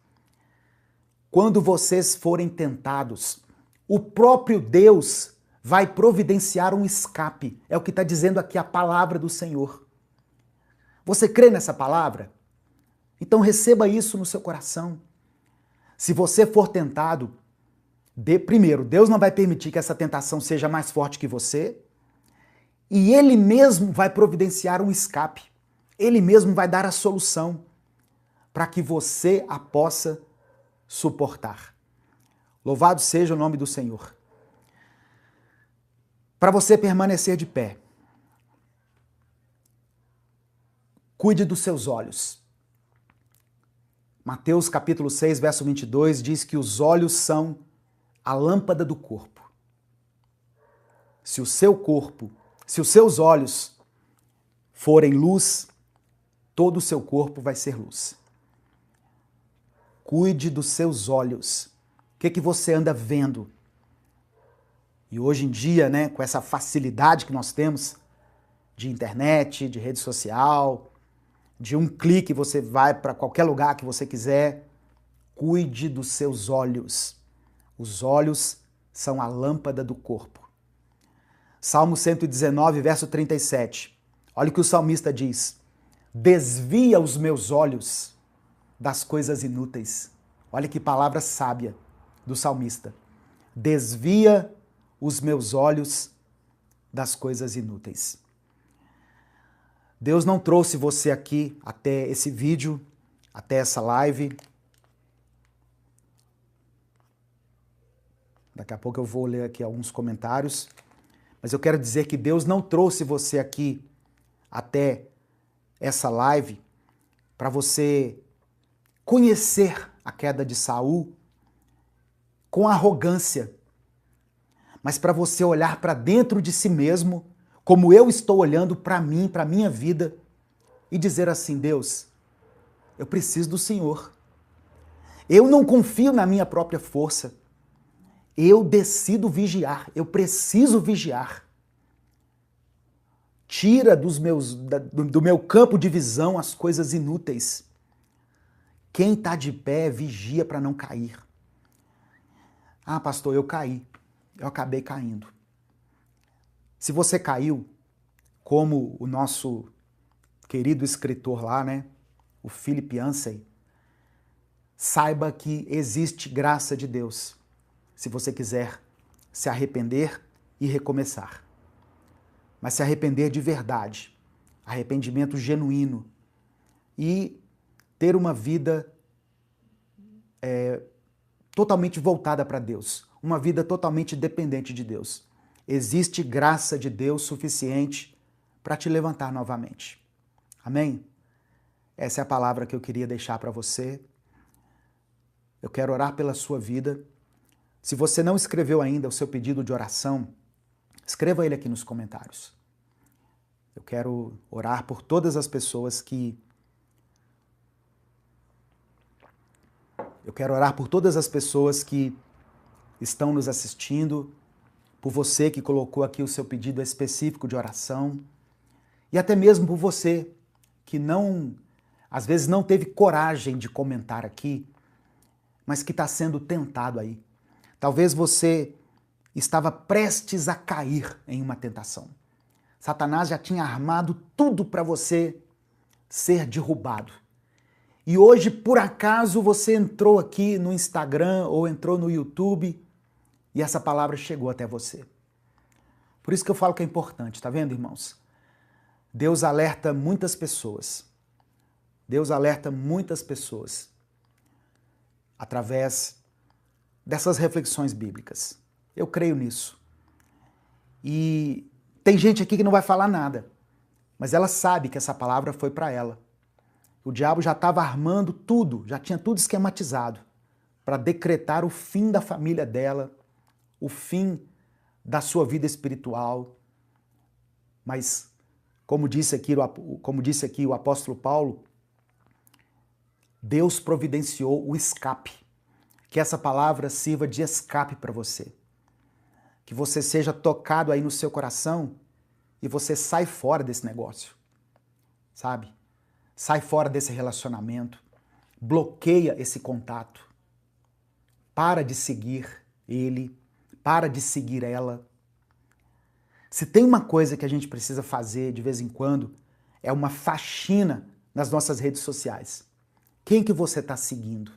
Quando vocês forem tentados, o próprio Deus vai providenciar um escape. É o que está dizendo aqui a palavra do Senhor. Você crê nessa palavra? Então receba isso no seu coração. Se você for tentado, primeiro, Deus não vai permitir que essa tentação seja mais forte que você, e Ele mesmo vai providenciar um escape. Ele mesmo vai dar a solução para que você a possa suportar. Louvado seja o nome do Senhor. Para você permanecer de pé, cuide dos seus olhos. Mateus capítulo 6, verso 22 diz que os olhos são a lâmpada do corpo. Se os seus olhos forem luz, todo o seu corpo vai ser luz. Cuide dos seus olhos. O que você anda vendo? E hoje em dia, né, com essa facilidade que nós temos de internet, de rede social, de um clique você vai para qualquer lugar que você quiser, cuide dos seus olhos. Os olhos são a lâmpada do corpo. Salmo 119, verso 37. Olha o que o salmista diz. Desvia os meus olhos das coisas inúteis. Olha que palavra sábia do salmista. Desvia os meus olhos das coisas inúteis. Deus não trouxe você aqui até esse vídeo, até essa live. Daqui a pouco eu vou ler aqui alguns comentários. Mas eu quero dizer que Deus não trouxe você aqui até essa live para você conhecer a queda de Saul com arrogância, mas para você olhar para dentro de si mesmo, como eu estou olhando para mim, para a minha vida, e dizer assim, Deus, eu preciso do Senhor. Eu não confio na minha própria força. Eu decido vigiar, eu preciso vigiar. Tira do meu campo de visão as coisas inúteis. Quem está de pé, vigia para não cair. Ah, pastor, eu caí. Eu acabei caindo. Se você caiu, como o nosso querido escritor lá, né? O Philip Yancey, saiba que existe graça de Deus, se você quiser se arrepender e recomeçar. Mas se arrepender de verdade, arrependimento genuíno e ter uma vida totalmente voltada para Deus, uma vida totalmente dependente de Deus. Existe graça de Deus suficiente para te levantar novamente. Amém? Essa é a palavra que eu queria deixar para você. Eu quero orar pela sua vida. Se você não escreveu ainda o seu pedido de oração, escreva ele aqui nos comentários. Eu quero orar por todas as pessoas que... estão nos assistindo, por você que colocou aqui o seu pedido específico de oração, e até mesmo por você que às vezes não teve coragem de comentar aqui, mas que está sendo tentado aí. Talvez você estava prestes a cair em uma tentação. Satanás já tinha armado tudo para você ser derrubado. E hoje, por acaso, você entrou aqui no Instagram ou entrou no YouTube e essa palavra chegou até você. Por isso que eu falo que é importante, tá vendo, irmãos? Deus alerta muitas pessoas. Deus alerta muitas pessoas através dessas reflexões bíblicas. Eu creio nisso. E tem gente aqui que não vai falar nada, mas ela sabe que essa palavra foi para ela. O diabo já estava armando tudo, já tinha tudo esquematizado para decretar o fim da família dela, o fim da sua vida espiritual. Mas, como disse aqui o apóstolo Paulo, Deus providenciou o escape. Que essa palavra sirva de escape para você. Que você seja tocado aí no seu coração e você sai fora desse negócio, sabe? Sai fora desse relacionamento, bloqueia esse contato, para de seguir ele, para de seguir ela. Se tem uma coisa que a gente precisa fazer de vez em quando, é uma faxina nas nossas redes sociais. Quem que você está seguindo?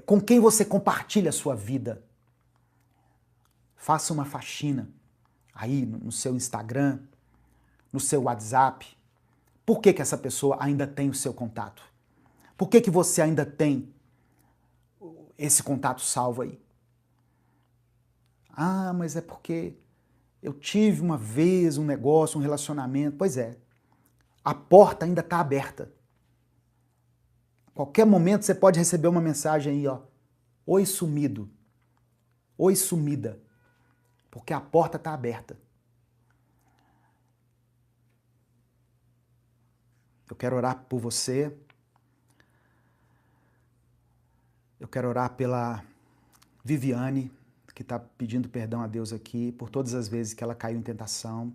Com quem você compartilha a sua vida? Faça uma faxina aí no seu Instagram, no seu WhatsApp. Por que essa pessoa ainda tem o seu contato? Por que você ainda tem esse contato salvo aí? Ah, mas é porque eu tive uma vez um negócio, um relacionamento. Pois é, a porta ainda está aberta. A qualquer momento você pode receber uma mensagem aí, ó. Oi, sumido. Oi, sumida. Porque a porta está aberta. Eu quero orar por você. Eu quero orar pela Viviane, que está pedindo perdão a Deus aqui, por todas as vezes que ela caiu em tentação.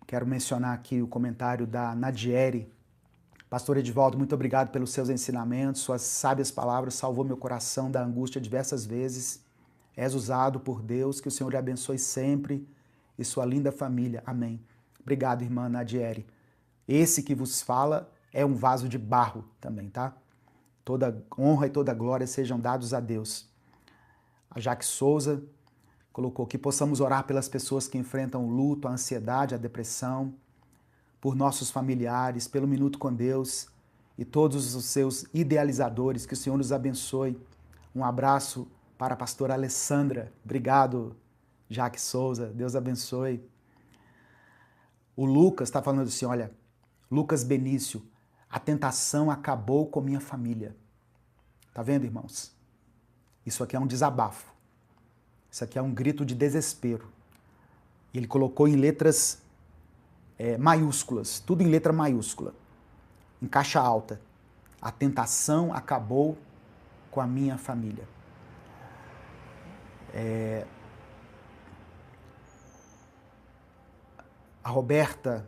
Quero mencionar aqui o comentário da Nadiere. Pastor Edivaldo, muito obrigado pelos seus ensinamentos, suas sábias palavras salvou meu coração da angústia diversas vezes. És usado por Deus, que o Senhor lhe abençoe sempre e sua linda família. Amém. Obrigado, irmã Nadiere. Esse que vos fala é um vaso de barro também, tá? Toda honra e toda glória sejam dados a Deus. A Jaque Souza colocou que possamos orar pelas pessoas que enfrentam o luto, a ansiedade, a depressão, por nossos familiares, pelo Minuto com Deus e todos os seus idealizadores, que o Senhor nos abençoe. Um abraço para a pastora Alessandra. Obrigado, Jaque Souza. Deus abençoe. O Lucas está falando assim, olha, Lucas Benício, a tentação acabou com minha família. Tá vendo, irmãos? Isso aqui é um desabafo. Isso aqui é um grito de desespero. Ele colocou em letras maiúsculas, tudo em letra maiúscula, em caixa alta. A tentação acabou com a minha família. A Roberta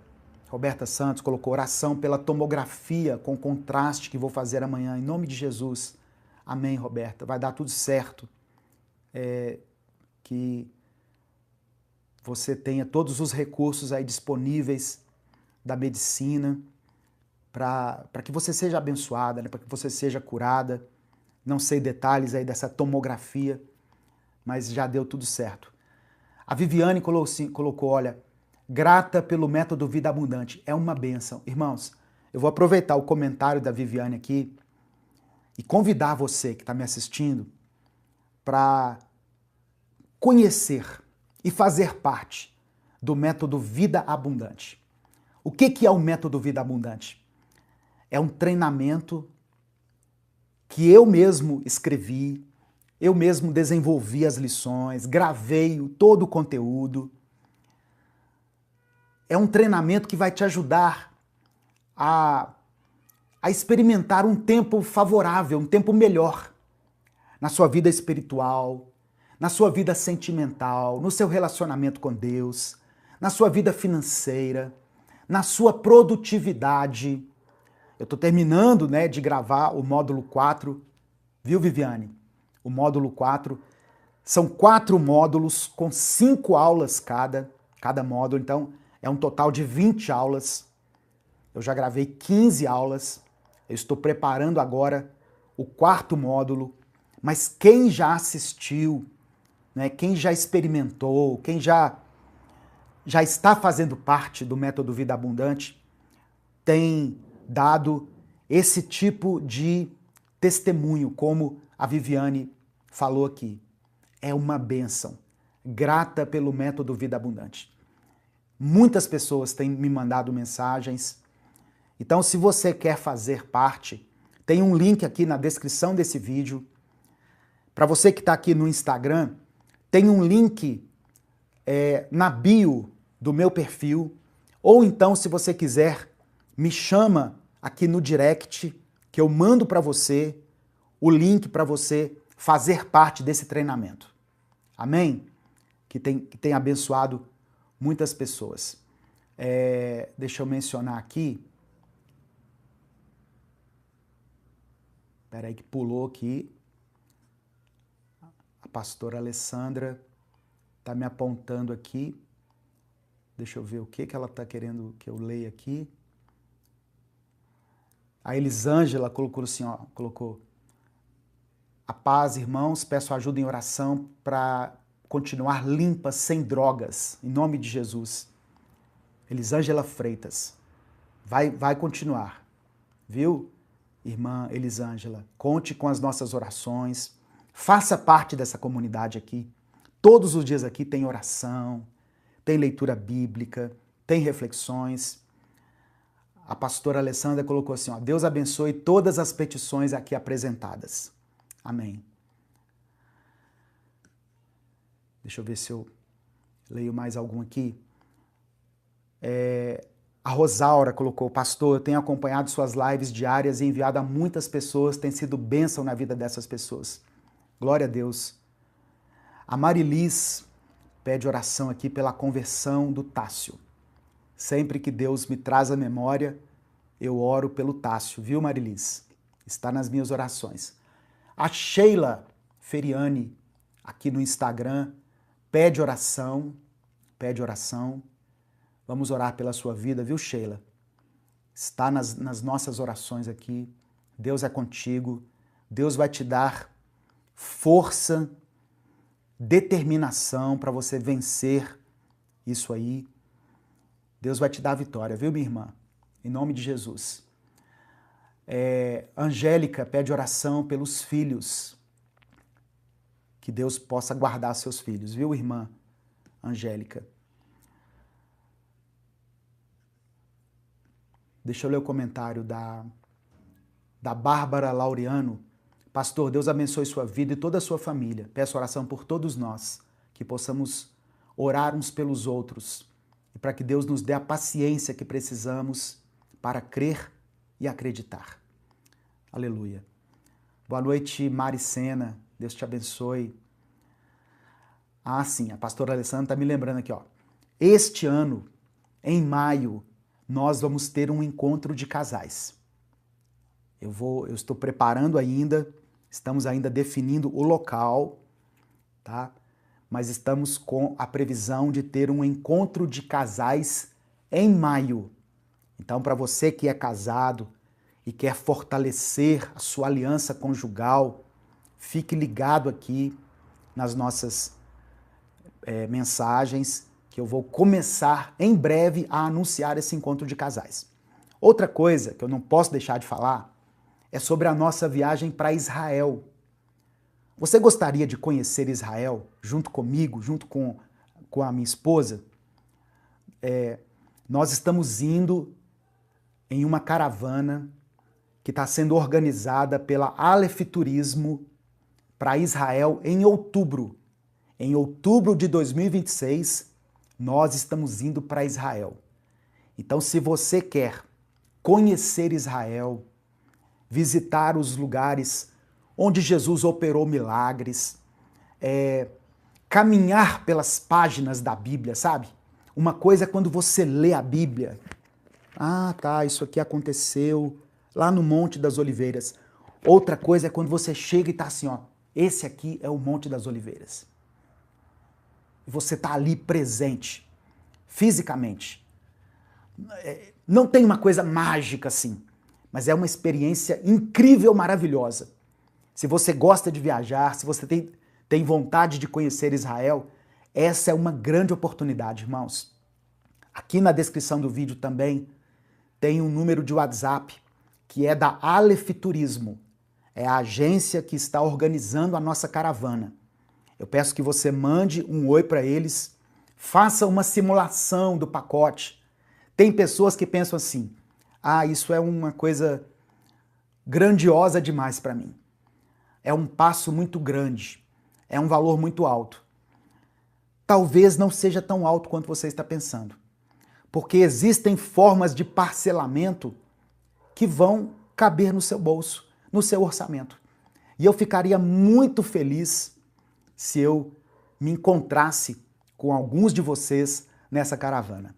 Santos colocou oração pela tomografia com contraste que vou fazer amanhã, em nome de Jesus. Amém, Roberta. Vai dar tudo certo. Que você tenha todos os recursos aí disponíveis da medicina para que você seja abençoada, né? Para que você seja curada. Não sei detalhes aí dessa tomografia, mas já deu tudo certo. A Viviane colocou, olha, grata pelo método Vida Abundante. É uma bênção. Irmãos, eu vou aproveitar o comentário da Viviane aqui e convidar você que está me assistindo para conhecer e fazer parte do método Vida Abundante. O que é o método Vida Abundante? É um treinamento que eu mesmo escrevi, eu mesmo desenvolvi as lições, gravei todo o conteúdo. É um treinamento que vai te ajudar a experimentar um tempo favorável, um tempo melhor na sua vida espiritual, na sua vida sentimental, no seu relacionamento com Deus, na sua vida financeira, na sua produtividade. Eu estou terminando, né, de gravar o módulo 4, viu, Viviane? O módulo 4. São 4 módulos com 5 aulas cada módulo, então é um total de 20 aulas. Eu já gravei 15 aulas, eu estou preparando agora o 4º módulo, mas quem já assistiu, né, quem já experimentou, quem já está fazendo parte do método Vida Abundante, tem dado esse tipo de testemunho, como a Viviane falou aqui. É uma bênção. Grata pelo método Vida Abundante. Muitas pessoas têm me mandado mensagens. Então, se você quer fazer parte, tem um link aqui na descrição desse vídeo. Para você que está aqui no Instagram, tem um link na bio do meu perfil. Ou então, se você quiser, me chama aqui no direct, que eu mando para você o link para você fazer parte desse treinamento. Amém? Que tem abençoado muitas pessoas. Deixa eu mencionar aqui. Espera aí que pulou aqui. A pastora Alessandra está me apontando aqui. Deixa eu ver o que ela está querendo que eu leia aqui. A Elisângela colocou assim, ó, colocou: a paz, irmãos, peço ajuda em oração para continuar limpa, sem drogas, em nome de Jesus. Elisângela Freitas, vai continuar, viu, irmã Elisângela? Conte com as nossas orações, faça parte dessa comunidade aqui. Todos os dias aqui tem oração, tem leitura bíblica, tem reflexões. A pastora Alessandra colocou assim, ó, Deus abençoe todas as petições aqui apresentadas. Amém. Deixa eu ver se eu leio mais algum aqui. A Rosaura colocou, pastor, eu tenho acompanhado suas lives diárias e enviado a muitas pessoas, tem sido bênção na vida dessas pessoas. Glória a Deus. A Marilis pede oração aqui pela conversão do Tássio. Sempre que Deus me traz a memória, eu oro pelo Tássio, viu, Marilis? Está nas minhas orações. A Sheila Feriani, aqui no Instagram, pede oração. Vamos orar pela sua vida, viu, Sheila? Está nas nossas orações aqui. Deus é contigo. Deus vai te dar força, determinação para você vencer isso aí. Deus vai te dar a vitória, viu, minha irmã? Em nome de Jesus. Angélica pede oração pelos filhos. Que Deus possa guardar seus filhos, viu, irmã Angélica? Deixa eu ler o comentário da Bárbara Laureano. Pastor, Deus abençoe sua vida e toda a sua família. Peço oração por todos nós, que possamos orar uns pelos outros e para que Deus nos dê a paciência que precisamos para crer e acreditar. Aleluia. Boa noite, Maricena. Deus te abençoe. Ah, sim, a pastora Alessandra está me lembrando aqui, ó. Este ano, em maio, nós vamos ter um encontro de casais. Eu estou preparando ainda, estamos ainda definindo o local, tá? Mas estamos com a previsão de ter um encontro de casais em maio. Então, para você que é casado e quer fortalecer a sua aliança conjugal, fique ligado aqui nas nossas mensagens, que eu vou começar em breve a anunciar esse encontro de casais. Outra coisa que eu não posso deixar de falar é sobre a nossa viagem para Israel. Você gostaria de conhecer Israel junto comigo, junto com a minha esposa? Nós estamos indo em uma caravana que está sendo organizada pela Aleph Turismo para Israel em outubro. Em outubro de 2026, nós estamos indo para Israel. Então, se você quer conhecer Israel, visitar os lugares onde Jesus operou milagres, caminhar pelas páginas da Bíblia, sabe? Uma coisa é quando você lê a Bíblia. Ah, tá, isso aqui aconteceu lá no Monte das Oliveiras. Outra coisa é quando você chega e tá assim, ó, esse aqui é o Monte das Oliveiras. Você tá ali presente, fisicamente. Não tem uma coisa mágica assim, mas é uma experiência incrível, maravilhosa. Se você gosta de viajar, se você tem vontade de conhecer Israel, essa é uma grande oportunidade, irmãos. Aqui na descrição do vídeo também tem um número de WhatsApp que é da Aleph Turismo. É a agência que está organizando a nossa caravana. Eu peço que você mande um oi para eles, faça uma simulação do pacote. Tem pessoas que pensam assim, isso é uma coisa grandiosa demais para mim. É um passo muito grande, é um valor muito alto. Talvez não seja tão alto quanto você está pensando, porque existem formas de parcelamento que vão caber no seu bolso, no seu orçamento. E eu ficaria muito feliz se eu me encontrasse com alguns de vocês nessa caravana.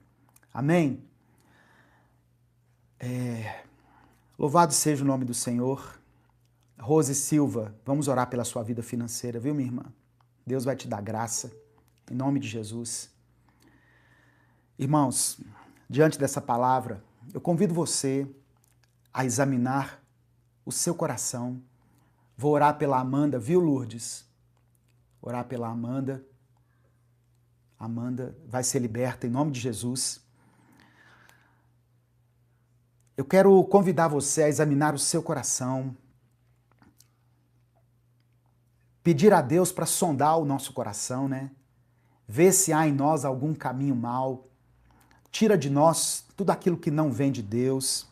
Amém? Louvado seja o nome do Senhor. Rose Silva, vamos orar pela sua vida financeira, viu, minha irmã? Deus vai te dar graça, em nome de Jesus. Irmãos, diante dessa palavra, eu convido você a examinar o seu coração. Vou orar pela Amanda, viu, Lourdes? Orar pela Amanda. Amanda vai ser liberta em nome de Jesus. Eu quero convidar você a examinar o seu coração, pedir a Deus para sondar o nosso coração, né? Ver se há em nós algum caminho mau. Tira de nós tudo aquilo que não vem de Deus.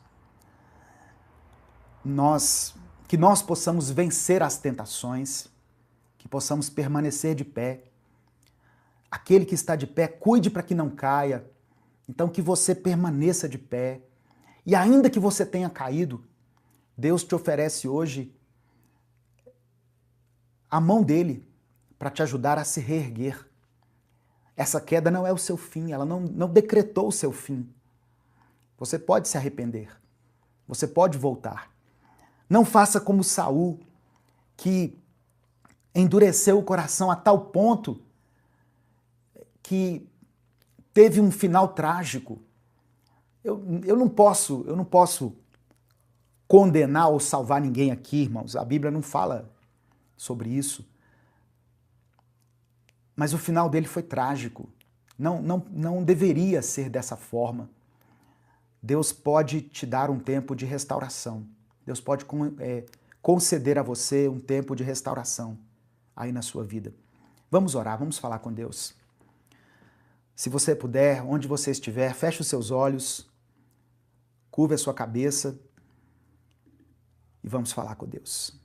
Que nós possamos vencer as tentações, que possamos permanecer de pé. Aquele que está de pé, cuide para que não caia. Então, que você permaneça de pé. E ainda que você tenha caído, Deus te oferece hoje a mão dele para te ajudar a se reerguer. Essa queda não é o seu fim, ela não decretou o seu fim. Você pode se arrepender, você pode voltar. Não faça como Saul, que endureceu o coração a tal ponto que teve um final trágico. Eu não posso condenar ou salvar ninguém aqui, irmãos. A Bíblia não fala sobre isso. Mas o final dele foi trágico. Não deveria ser dessa forma. Deus pode te dar um tempo de restauração. Deus pode conceder a você um tempo de restauração aí na sua vida. Vamos orar, vamos falar com Deus. Se você puder, onde você estiver, feche os seus olhos, curve a sua cabeça e vamos falar com Deus.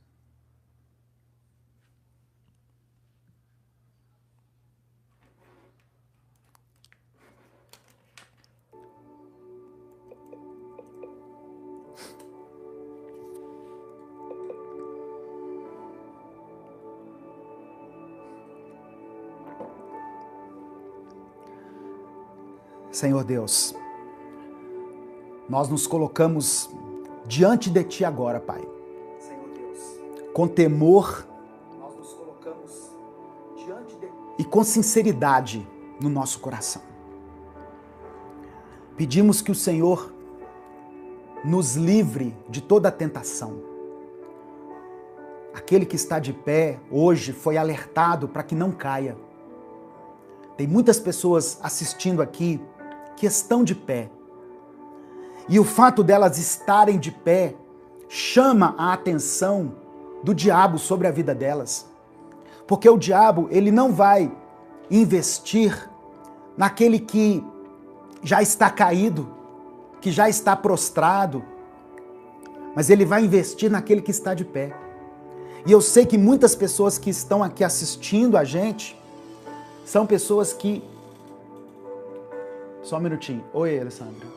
Senhor Deus, nós nos colocamos diante de Ti agora, Pai. Senhor Deus, com temor, nós nos colocamos diante de Ti e com sinceridade no nosso coração. Pedimos que o Senhor nos livre de toda tentação. Aquele que está de pé hoje foi alertado para que não caia. Tem muitas pessoas assistindo aqui que estão de pé. E o fato delas estarem de pé chama a atenção do diabo sobre a vida delas. Porque o diabo, ele não vai investir naquele que já está caído, que já está prostrado, mas ele vai investir naquele que está de pé. E eu sei que muitas pessoas que estão aqui assistindo a gente são pessoas que... Só um minutinho. Oi, Alessandra.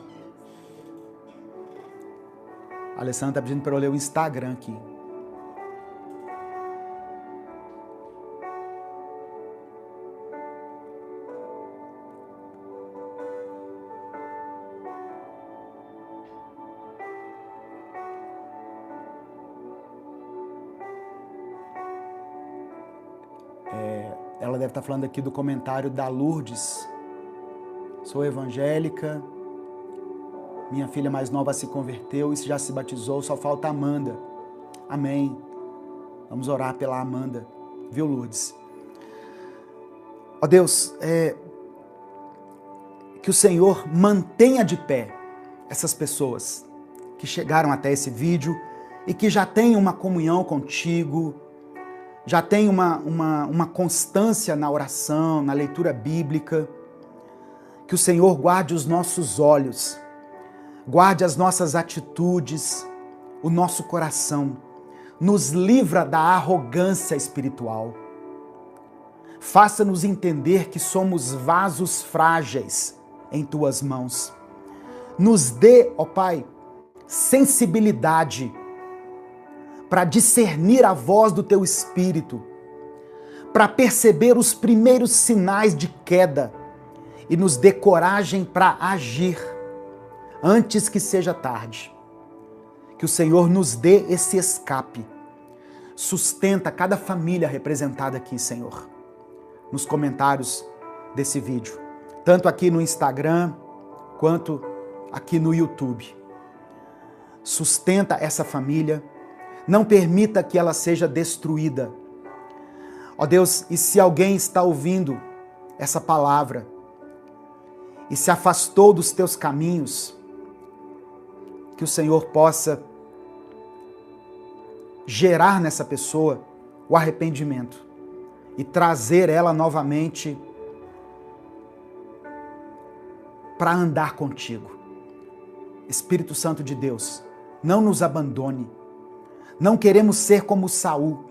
A Alessandra está pedindo para eu ler o Instagram aqui. Ela deve estar falando aqui do comentário da Lourdes. Sou evangélica, minha filha mais nova se converteu e já se batizou, só falta a Amanda. Amém. Vamos orar pela Amanda, viu, Lourdes? Ó Deus, que o Senhor mantenha de pé essas pessoas que chegaram até esse vídeo e que já têm uma comunhão contigo, já tem uma constância na oração, na leitura bíblica. Que o Senhor guarde os nossos olhos, guarde as nossas atitudes, o nosso coração, nos livra da arrogância espiritual. Faça-nos entender que somos vasos frágeis em Tuas mãos. Nos dê, ó Pai, sensibilidade para discernir a voz do Teu Espírito, para perceber os primeiros sinais de queda e nos dê coragem para agir antes que seja tarde. Que o Senhor nos dê esse escape. Sustenta cada família representada aqui, Senhor, nos comentários desse vídeo, tanto aqui no Instagram quanto aqui no YouTube. Sustenta essa família. Não permita que ela seja destruída. Ó Deus, e se alguém está ouvindo essa palavra e se afastou dos Teus caminhos, que o Senhor possa gerar nessa pessoa o arrependimento e trazer ela novamente para andar contigo. Espírito Santo de Deus, não nos abandone. Não queremos ser como Saul,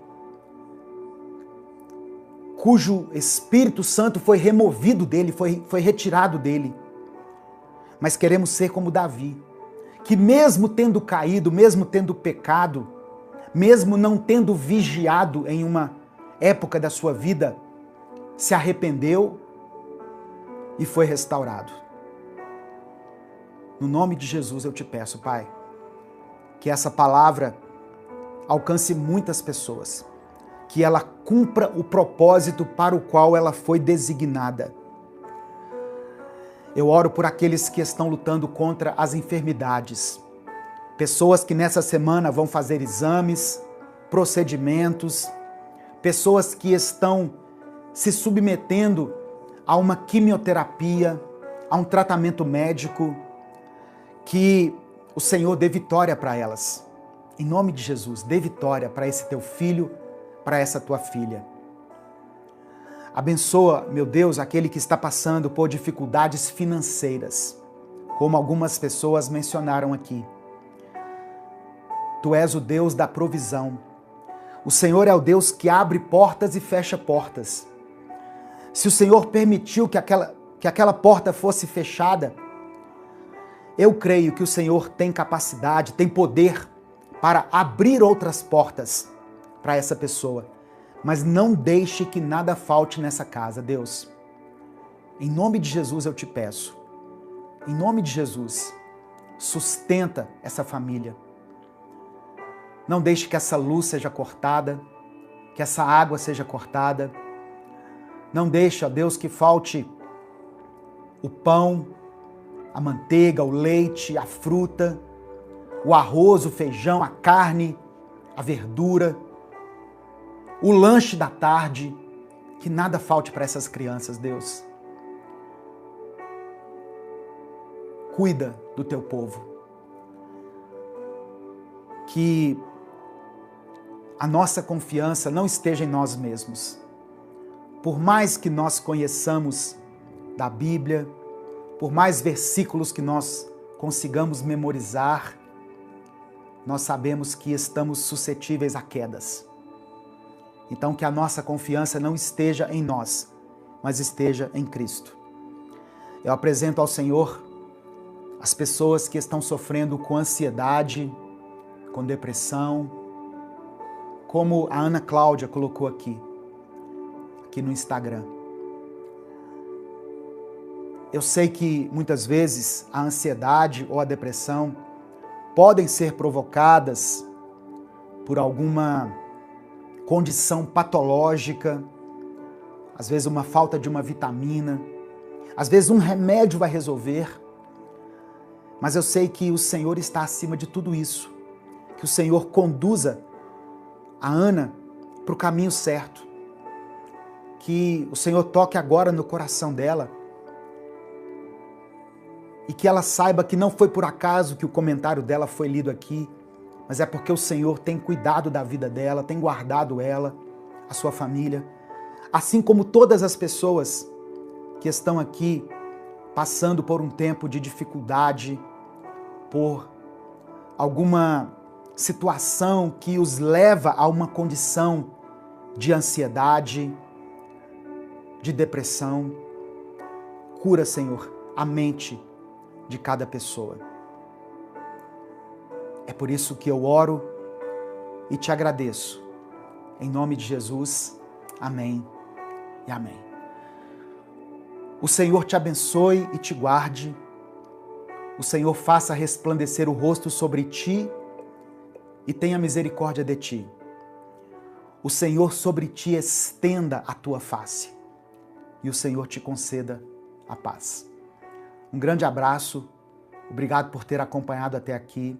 cujo Espírito Santo foi removido dele, foi retirado dele. Mas queremos ser como Davi, que mesmo tendo caído, mesmo tendo pecado, mesmo não tendo vigiado em uma época da sua vida, se arrependeu e foi restaurado. No nome de Jesus eu te peço, Pai, que essa palavra alcance muitas pessoas, que ela cumpra o propósito para o qual ela foi designada. Eu oro por aqueles que estão lutando contra as enfermidades, pessoas que nessa semana vão fazer exames, procedimentos, pessoas que estão se submetendo a uma quimioterapia, a um tratamento médico, que o Senhor dê vitória para elas. Em nome de Jesus, dê vitória para esse teu filho, para essa tua filha. Abençoa, meu Deus, aquele que está passando por dificuldades financeiras, como algumas pessoas mencionaram aqui. Tu és o Deus da provisão. O Senhor é o Deus que abre portas e fecha portas. Se o Senhor permitiu que aquela porta fosse fechada, eu creio que o Senhor tem capacidade, tem poder para abrir outras portas para essa pessoa. Mas não deixe que nada falte nessa casa, Deus. Em nome de Jesus eu te peço, Em nome de Jesus, sustenta essa família. Não deixe que essa luz seja cortada, que essa água seja cortada. Não deixe, ó Deus, que falte o pão, a manteiga, o leite, a fruta, o arroz, o feijão, a carne, a verdura, o lanche da tarde, que nada falte para essas crianças, Deus. Cuida do teu povo. Que a nossa confiança não esteja em nós mesmos. Por mais que nós conheçamos da Bíblia, por mais versículos que nós consigamos memorizar, nós sabemos que estamos suscetíveis a quedas. Então, que a nossa confiança não esteja em nós, mas esteja em Cristo. Eu apresento ao Senhor as pessoas que estão sofrendo com ansiedade, com depressão, como a Ana Cláudia colocou aqui no Instagram. Eu sei que muitas vezes a ansiedade ou a depressão podem ser provocadas por alguma condição patológica, às vezes uma falta de uma vitamina, às vezes um remédio vai resolver, mas eu sei que o Senhor está acima de tudo isso, que o Senhor conduza a Ana para o caminho certo, que o Senhor toque agora no coração dela e que ela saiba que não foi por acaso que o comentário dela foi lido aqui, mas é porque o Senhor tem cuidado da vida dela, tem guardado ela, a sua família, assim como todas as pessoas que estão aqui passando por um tempo de dificuldade, por alguma situação que os leva a uma condição de ansiedade, de depressão. Cura, Senhor, a mente de cada pessoa. É por isso que eu oro e te agradeço. Em nome de Jesus, amém e amém. O Senhor te abençoe e te guarde. O Senhor faça resplandecer o rosto sobre ti e tenha misericórdia de ti. O Senhor sobre ti estenda a tua face e o Senhor te conceda a paz. Um grande abraço, obrigado por ter acompanhado até aqui.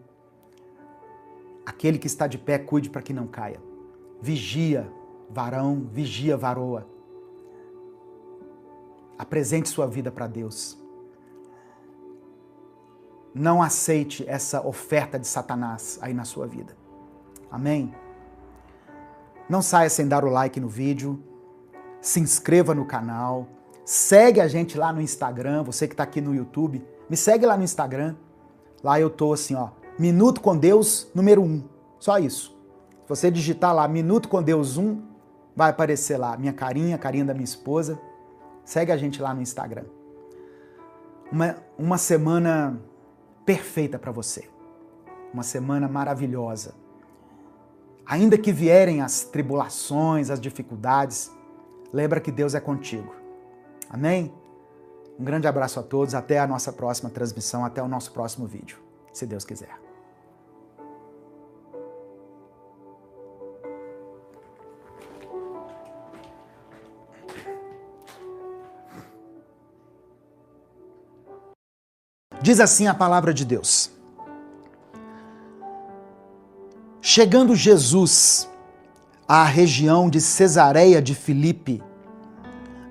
Aquele que está de pé, cuide para que não caia. Vigia, varão, vigia, varoa. Apresente sua vida para Deus. Não aceite essa oferta de Satanás aí na sua vida. Amém? Não saia sem dar o like no vídeo. Se inscreva no canal. Segue a gente lá no Instagram. Você que está aqui no YouTube, me segue lá no Instagram. Lá eu tô assim, ó. Minuto com Deus número 1. Só isso. Se você digitar lá Minuto com Deus 1, vai aparecer lá minha carinha, a carinha da minha esposa. Segue a gente lá no Instagram. Uma semana perfeita para você. Uma semana maravilhosa. Ainda que vierem as tribulações, as dificuldades, lembra que Deus é contigo. Amém? Um grande abraço a todos. Até a nossa próxima transmissão, até o nosso próximo vídeo, se Deus quiser. Diz assim a palavra de Deus. Chegando Jesus à região de Cesareia de Filipe,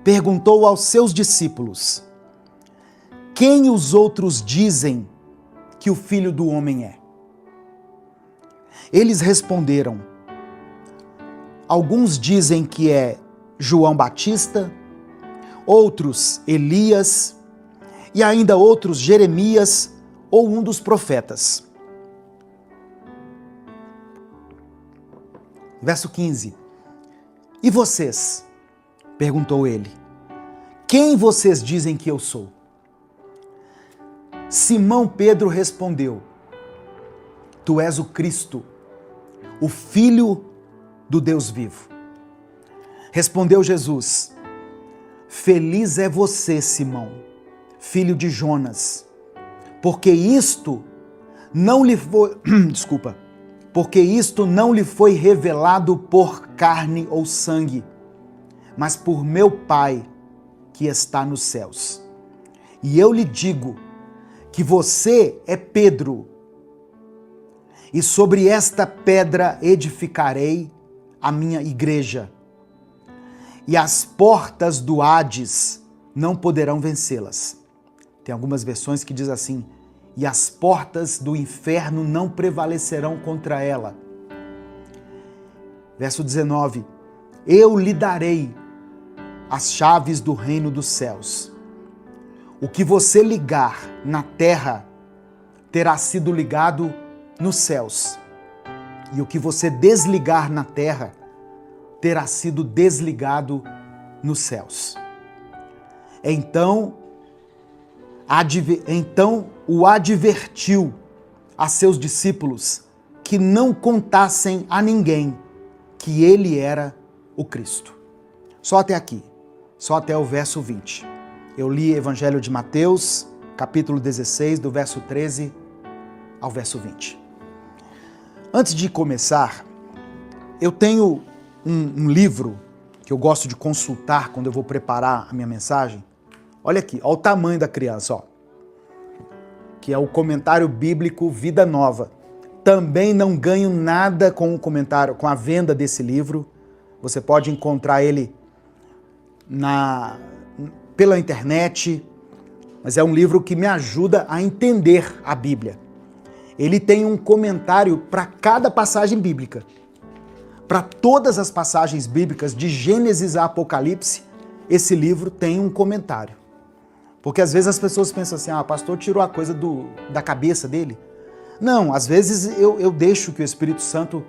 perguntou aos seus discípulos: quem os outros dizem que o Filho do Homem é? Eles responderam: alguns dizem que é João Batista, outros Elias, e ainda outros Jeremias ou um dos profetas. Verso 15. E vocês? Perguntou ele. Quem vocês dizem que eu sou? Simão Pedro respondeu: tu és o Cristo, o Filho do Deus vivo. Respondeu Jesus: feliz é você, Simão, filho de Jonas, porque isto não lhe foi, porque isto não lhe foi revelado por carne ou sangue, mas por meu Pai que está nos céus. E eu lhe digo que você é Pedro, e sobre esta pedra edificarei a minha igreja, e as portas do Hades não poderão vencê-las. Tem algumas versões que diz assim, e as portas do inferno não prevalecerão contra ela. Verso 19, eu lhe darei as chaves do reino dos céus. O que você ligar na terra terá sido ligado nos céus, e o que você desligar na terra terá sido desligado nos céus. Então o advertiu a seus discípulos que não contassem a ninguém que ele era o Cristo. Só até aqui, só até o verso 20. Eu li Evangelho de Mateus, capítulo 16, do verso 13 ao verso 20. Antes de começar, eu tenho um livro que eu gosto de consultar quando eu vou preparar a minha mensagem. Olha aqui, olha o tamanho da criança, ó. Que é o comentário bíblico Vida Nova. Também não ganho nada com o comentário, com a venda desse livro. Você pode encontrar ele pela internet, mas é um livro que me ajuda a entender a Bíblia. Ele tem um comentário para cada passagem bíblica. Para todas as passagens bíblicas, de Gênesis a Apocalipse, esse livro tem um comentário. Porque às vezes as pessoas pensam assim, o pastor tirou a coisa da cabeça dele. Não, às vezes eu deixo que o Espírito Santo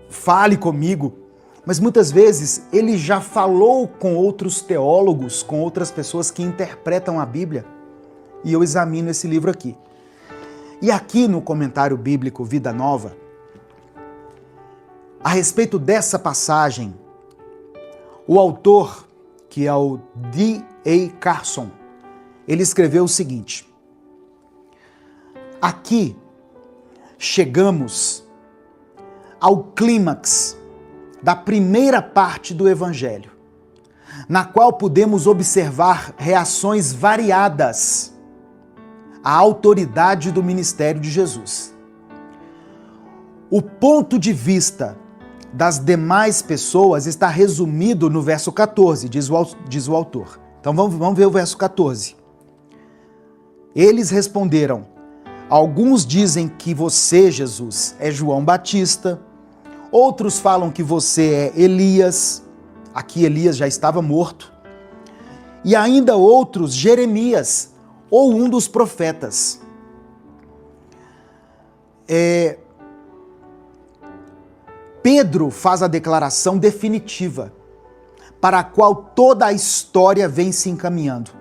fale comigo, mas muitas vezes ele já falou com outros teólogos, com outras pessoas que interpretam a Bíblia, e eu examino esse livro aqui. E aqui no comentário bíblico Vida Nova, a respeito dessa passagem, o autor, que é o D.A. Carson, ele escreveu o seguinte: aqui chegamos ao clímax da primeira parte do Evangelho, na qual podemos observar reações variadas à autoridade do ministério de Jesus. O ponto de vista das demais pessoas está resumido no verso 14, diz o autor. Então vamos ver o verso 14. Eles responderam: alguns dizem que você, Jesus, é João Batista, outros falam que você é Elias, aqui Elias já estava morto, e ainda outros Jeremias, ou um dos profetas. Pedro faz a declaração definitiva, para a qual toda a história vem se encaminhando.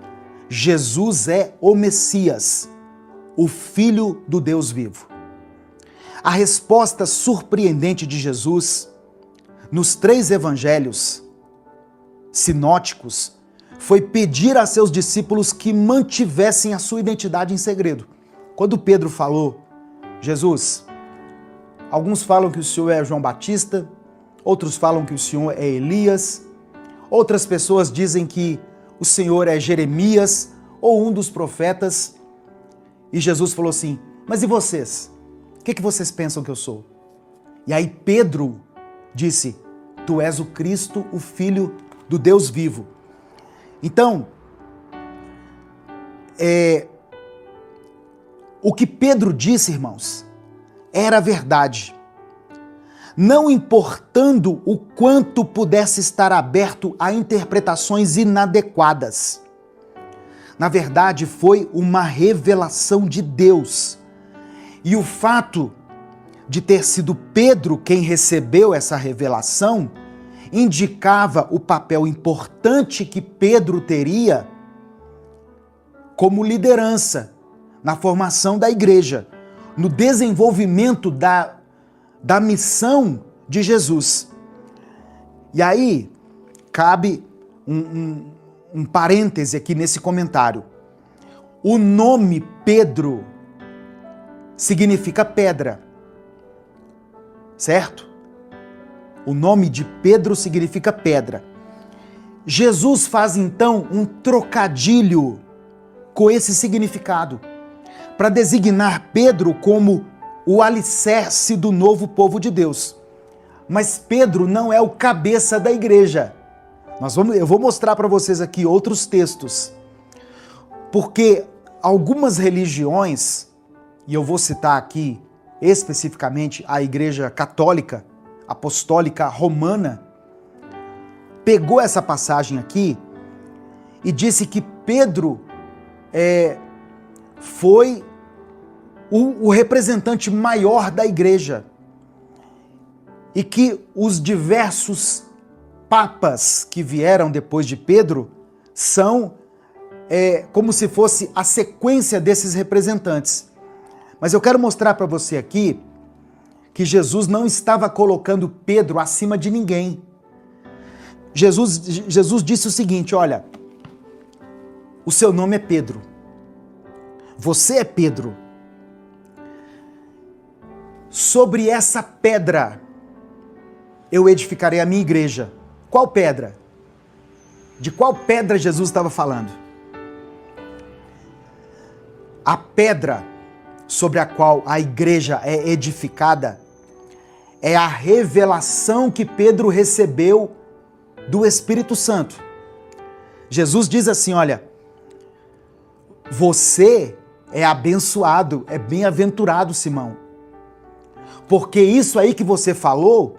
Jesus é o Messias, o Filho do Deus vivo. A resposta surpreendente de Jesus nos 3 evangelhos sinóticos foi pedir a seus discípulos que mantivessem a sua identidade em segredo. Quando Pedro falou, Jesus, alguns falam que o Senhor é João Batista, outros falam que o Senhor é Elias, outras pessoas dizem que o Senhor é Jeremias ou um dos profetas. E Jesus falou assim, mas e vocês? O que vocês pensam que eu sou? E aí Pedro disse, tu és o Cristo, o Filho do Deus vivo. Então, o que Pedro disse, irmãos, era verdade. Não importando o quanto pudesse estar aberto a interpretações inadequadas. Na verdade, foi uma revelação de Deus. E o fato de ter sido Pedro quem recebeu essa revelação indicava o papel importante que Pedro teria como liderança na formação da igreja, no desenvolvimento da missão de Jesus. E aí, cabe um parêntese aqui nesse comentário. O nome Pedro significa pedra, certo? O nome de Pedro significa pedra. Jesus faz então um trocadilho com esse significado, para designar Pedro como o alicerce do novo povo de Deus. Mas Pedro não é o cabeça da igreja. Eu vou mostrar para vocês aqui outros textos, porque algumas religiões, e eu vou citar aqui especificamente a Igreja Católica Apostólica Romana, pegou essa passagem aqui e disse que Pedro foi o representante maior da igreja e que os diversos papas que vieram depois de Pedro são como se fosse a sequência desses representantes. Mas eu quero mostrar para você aqui que Jesus não estava colocando Pedro acima de ninguém. Jesus disse o seguinte: olha, o seu nome é Pedro, você é Pedro. Sobre essa pedra eu edificarei a minha igreja. Qual pedra? De qual pedra Jesus estava falando? A pedra sobre a qual a igreja é edificada é a revelação que Pedro recebeu do Espírito Santo. Jesus diz assim, olha, você é abençoado, é bem-aventurado, Simão, porque isso aí que você falou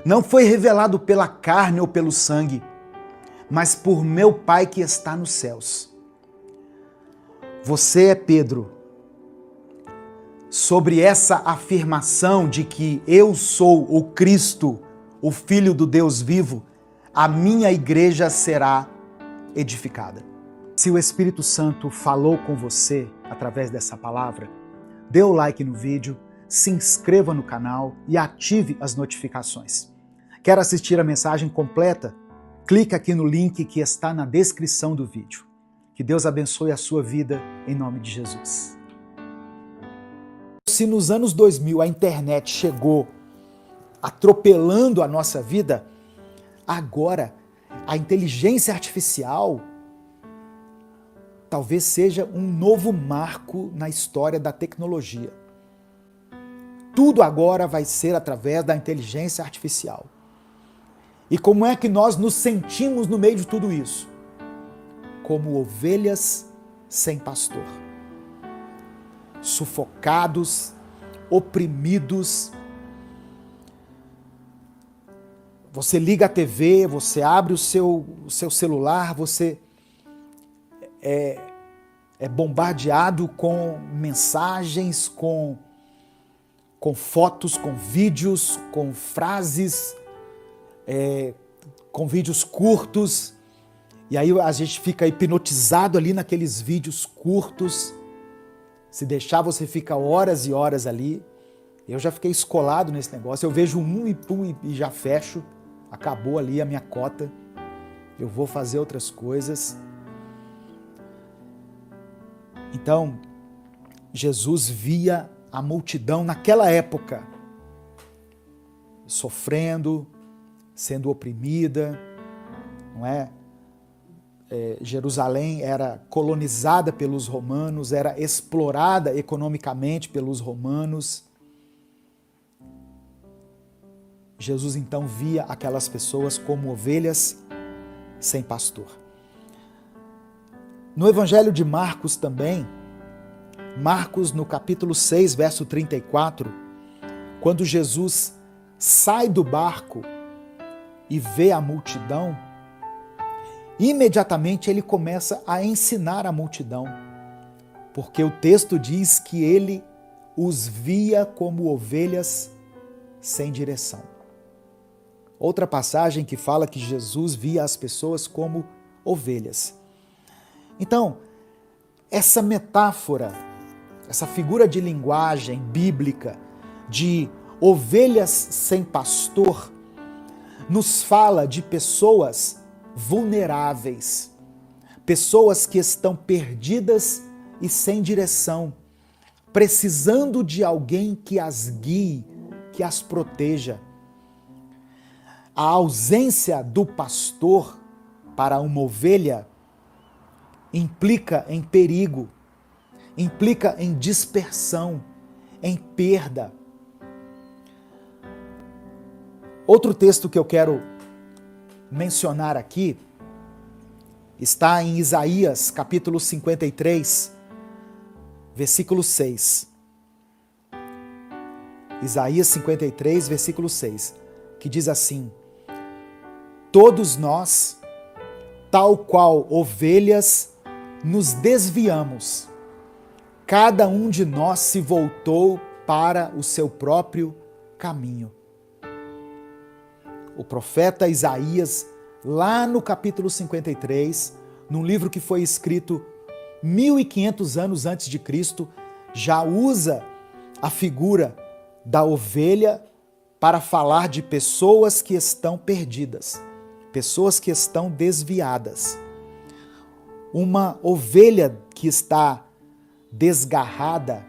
não foi revelado pela carne ou pelo sangue, mas por meu Pai que está nos céus. Você é Pedro. Sobre essa afirmação de que eu sou o Cristo, o Filho do Deus vivo, a minha igreja será edificada. Se o Espírito Santo falou com você através dessa palavra, dê o like no vídeo, se inscreva no canal e ative as notificações. Quer assistir a mensagem completa? Clique aqui no link que está na descrição do vídeo. Que Deus abençoe a sua vida em nome de Jesus. Se nos anos 2000 a internet chegou atropelando a nossa vida, agora a inteligência artificial talvez seja um novo marco na história da tecnologia. Tudo agora vai ser através da inteligência artificial. E como é que nós nos sentimos no meio de tudo isso? Como ovelhas sem pastor. Sufocados, oprimidos. Você liga a TV, você abre o seu celular, você é bombardeado com mensagens, com fotos, com vídeos, com frases, com vídeos curtos. E aí a gente fica hipnotizado ali naqueles vídeos curtos. Se deixar, você fica horas e horas ali. Eu já fiquei escolado nesse negócio. Eu vejo um e pum, e já fecho. Acabou ali a minha cota. Eu vou fazer outras coisas. Então, Jesus via a multidão naquela época sofrendo, sendo oprimida, não é? Jerusalém era colonizada pelos romanos, era explorada economicamente pelos romanos. Jesus então via aquelas pessoas como ovelhas sem pastor. No Evangelho de Marcos também, Marcos no capítulo 6, verso 34, quando Jesus sai do barco e vê a multidão, imediatamente ele começa a ensinar a multidão, porque o texto diz que ele os via como ovelhas sem direção. Outra passagem que fala que Jesus via as pessoas como ovelhas. Então, essa metáfora, essa figura de linguagem bíblica de ovelhas sem pastor, nos fala de pessoas vulneráveis, pessoas que estão perdidas e sem direção, precisando de alguém que as guie, que as proteja. A ausência do pastor para uma ovelha implica em perigo, implica em dispersão, em perda. Outro texto que eu quero mencionar aqui está em Isaías, capítulo 53, versículo 6. Isaías 53, versículo 6, que diz assim: todos nós, tal qual ovelhas, nos desviamos. Cada um de nós se voltou para o seu próprio caminho. O profeta Isaías, lá no capítulo 53, num livro que foi escrito 1500 anos antes de Cristo, já usa a figura da ovelha para falar de pessoas que estão perdidas, pessoas que estão desviadas. Uma ovelha que está desgarrada,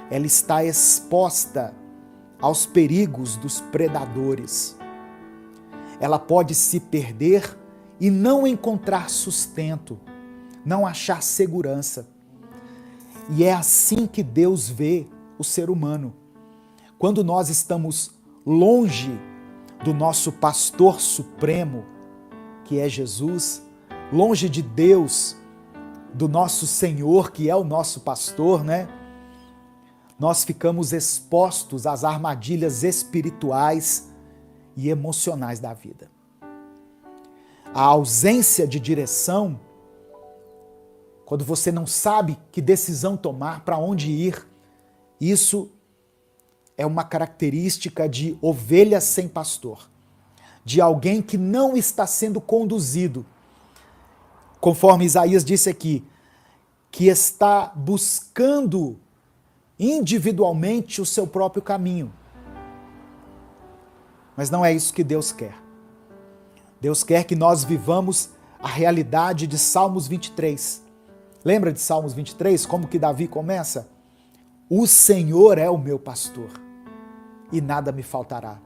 ela está exposta aos perigos dos predadores. Ela pode se perder e não encontrar sustento, não achar segurança. E é assim que Deus vê o ser humano. Quando nós estamos longe do nosso pastor supremo, que é Jesus, longe de Deus, do nosso Senhor, que é o nosso pastor, né? Nós ficamos expostos às armadilhas espirituais e emocionais da vida. A ausência de direção, quando você não sabe que decisão tomar, para onde ir, isso é uma característica de ovelha sem pastor, de alguém que não está sendo conduzido, conforme Isaías disse aqui, que está buscando individualmente o seu próprio caminho. Mas não é isso que Deus quer. Deus quer que nós vivamos a realidade de Salmos 23. Lembra de Salmos 23? Como que Davi começa? O Senhor é o meu pastor e nada me faltará.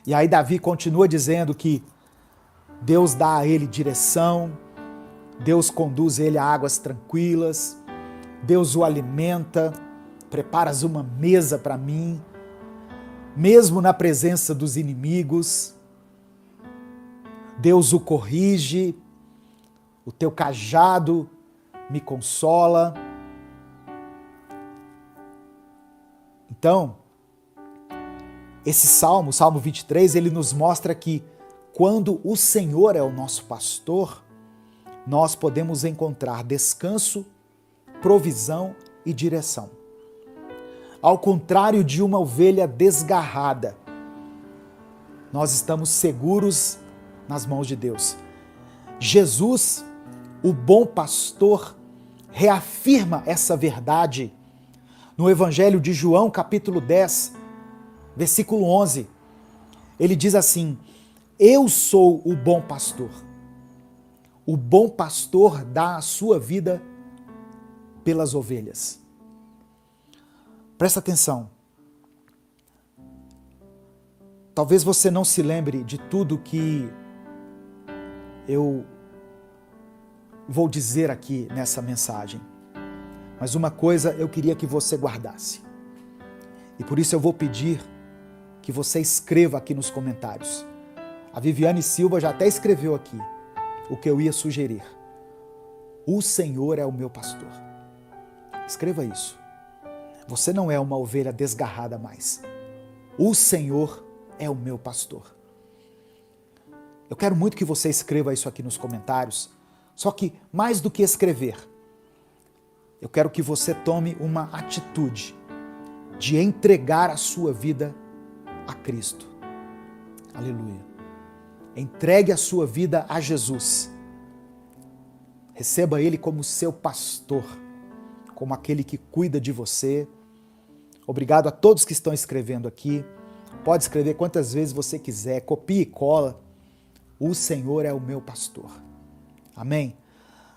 E aí Davi continua dizendo que Deus dá a ele direção, Deus conduz ele a águas tranquilas, Deus o alimenta, preparas uma mesa para mim, mesmo na presença dos inimigos. Deus o corrige, o teu cajado me consola. Então, esse Salmo 23, ele nos mostra que quando o Senhor é o nosso pastor, nós podemos encontrar descanso, provisão e direção. Ao contrário de uma ovelha desgarrada, nós estamos seguros nas mãos de Deus. Jesus, o bom pastor, reafirma essa verdade no Evangelho de João, capítulo 10, versículo 11. Ele diz assim: eu sou o bom pastor. O bom pastor dá a sua vida pelas ovelhas. Presta atenção. Talvez você não se lembre de tudo que eu vou dizer aqui nessa mensagem. Mas uma coisa eu queria que você guardasse. E por isso eu vou pedir que você escreva aqui nos comentários. A Viviane Silva já até escreveu aqui o que eu ia sugerir. O Senhor é o meu pastor. Escreva isso. Você não é uma ovelha desgarrada mais. O Senhor é o meu pastor. Eu quero muito que você escreva isso aqui nos comentários. Só que, mais do que escrever, eu quero que você tome uma atitude de entregar a sua vida a Cristo. Aleluia. Entregue a sua vida a Jesus. Receba Ele como seu pastor, como aquele que cuida de você. Obrigado a todos que estão escrevendo aqui. Pode escrever quantas vezes você quiser, copie e cola. O Senhor é o meu pastor. Amém?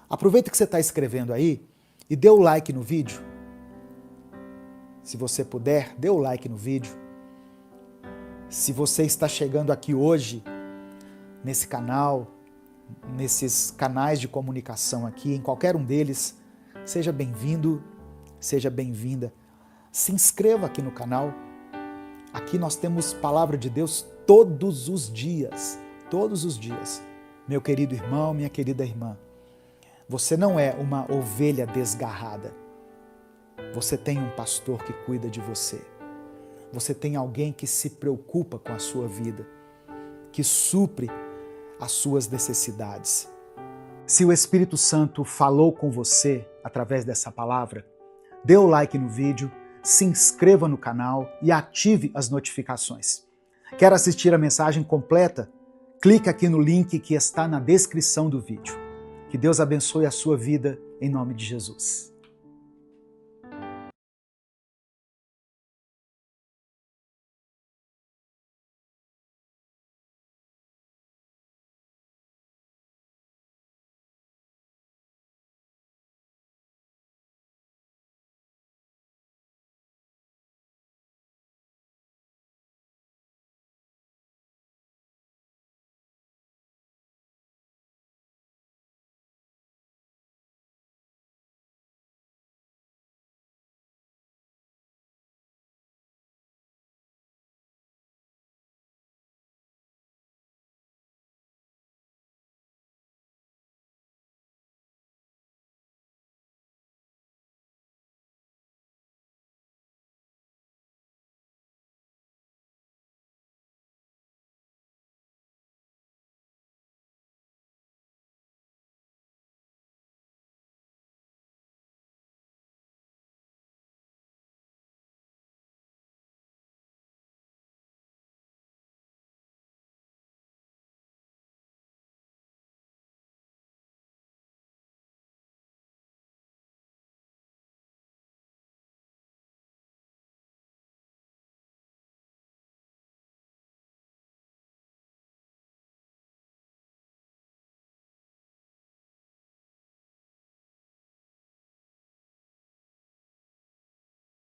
Aproveita que você está escrevendo aí e dê o like no vídeo. Se você puder, dê o like no vídeo. Se você está chegando aqui hoje, nesse canal, nesses canais de comunicação aqui, em qualquer um deles, seja bem-vindo, seja bem-vinda. Se inscreva aqui no canal. Aqui nós temos palavra de Deus todos os dias. Todos os dias. Meu querido irmão, minha querida irmã, você não é uma ovelha desgarrada. Você tem um pastor que cuida de você. Você tem alguém que se preocupa com a sua vida, que supre as suas necessidades. Se o Espírito Santo falou com você através dessa palavra, dê o like no vídeo, se inscreva no canal e ative as notificações. Quer assistir a mensagem completa? Clique aqui no link que está na descrição do vídeo. Que Deus abençoe a sua vida em nome de Jesus.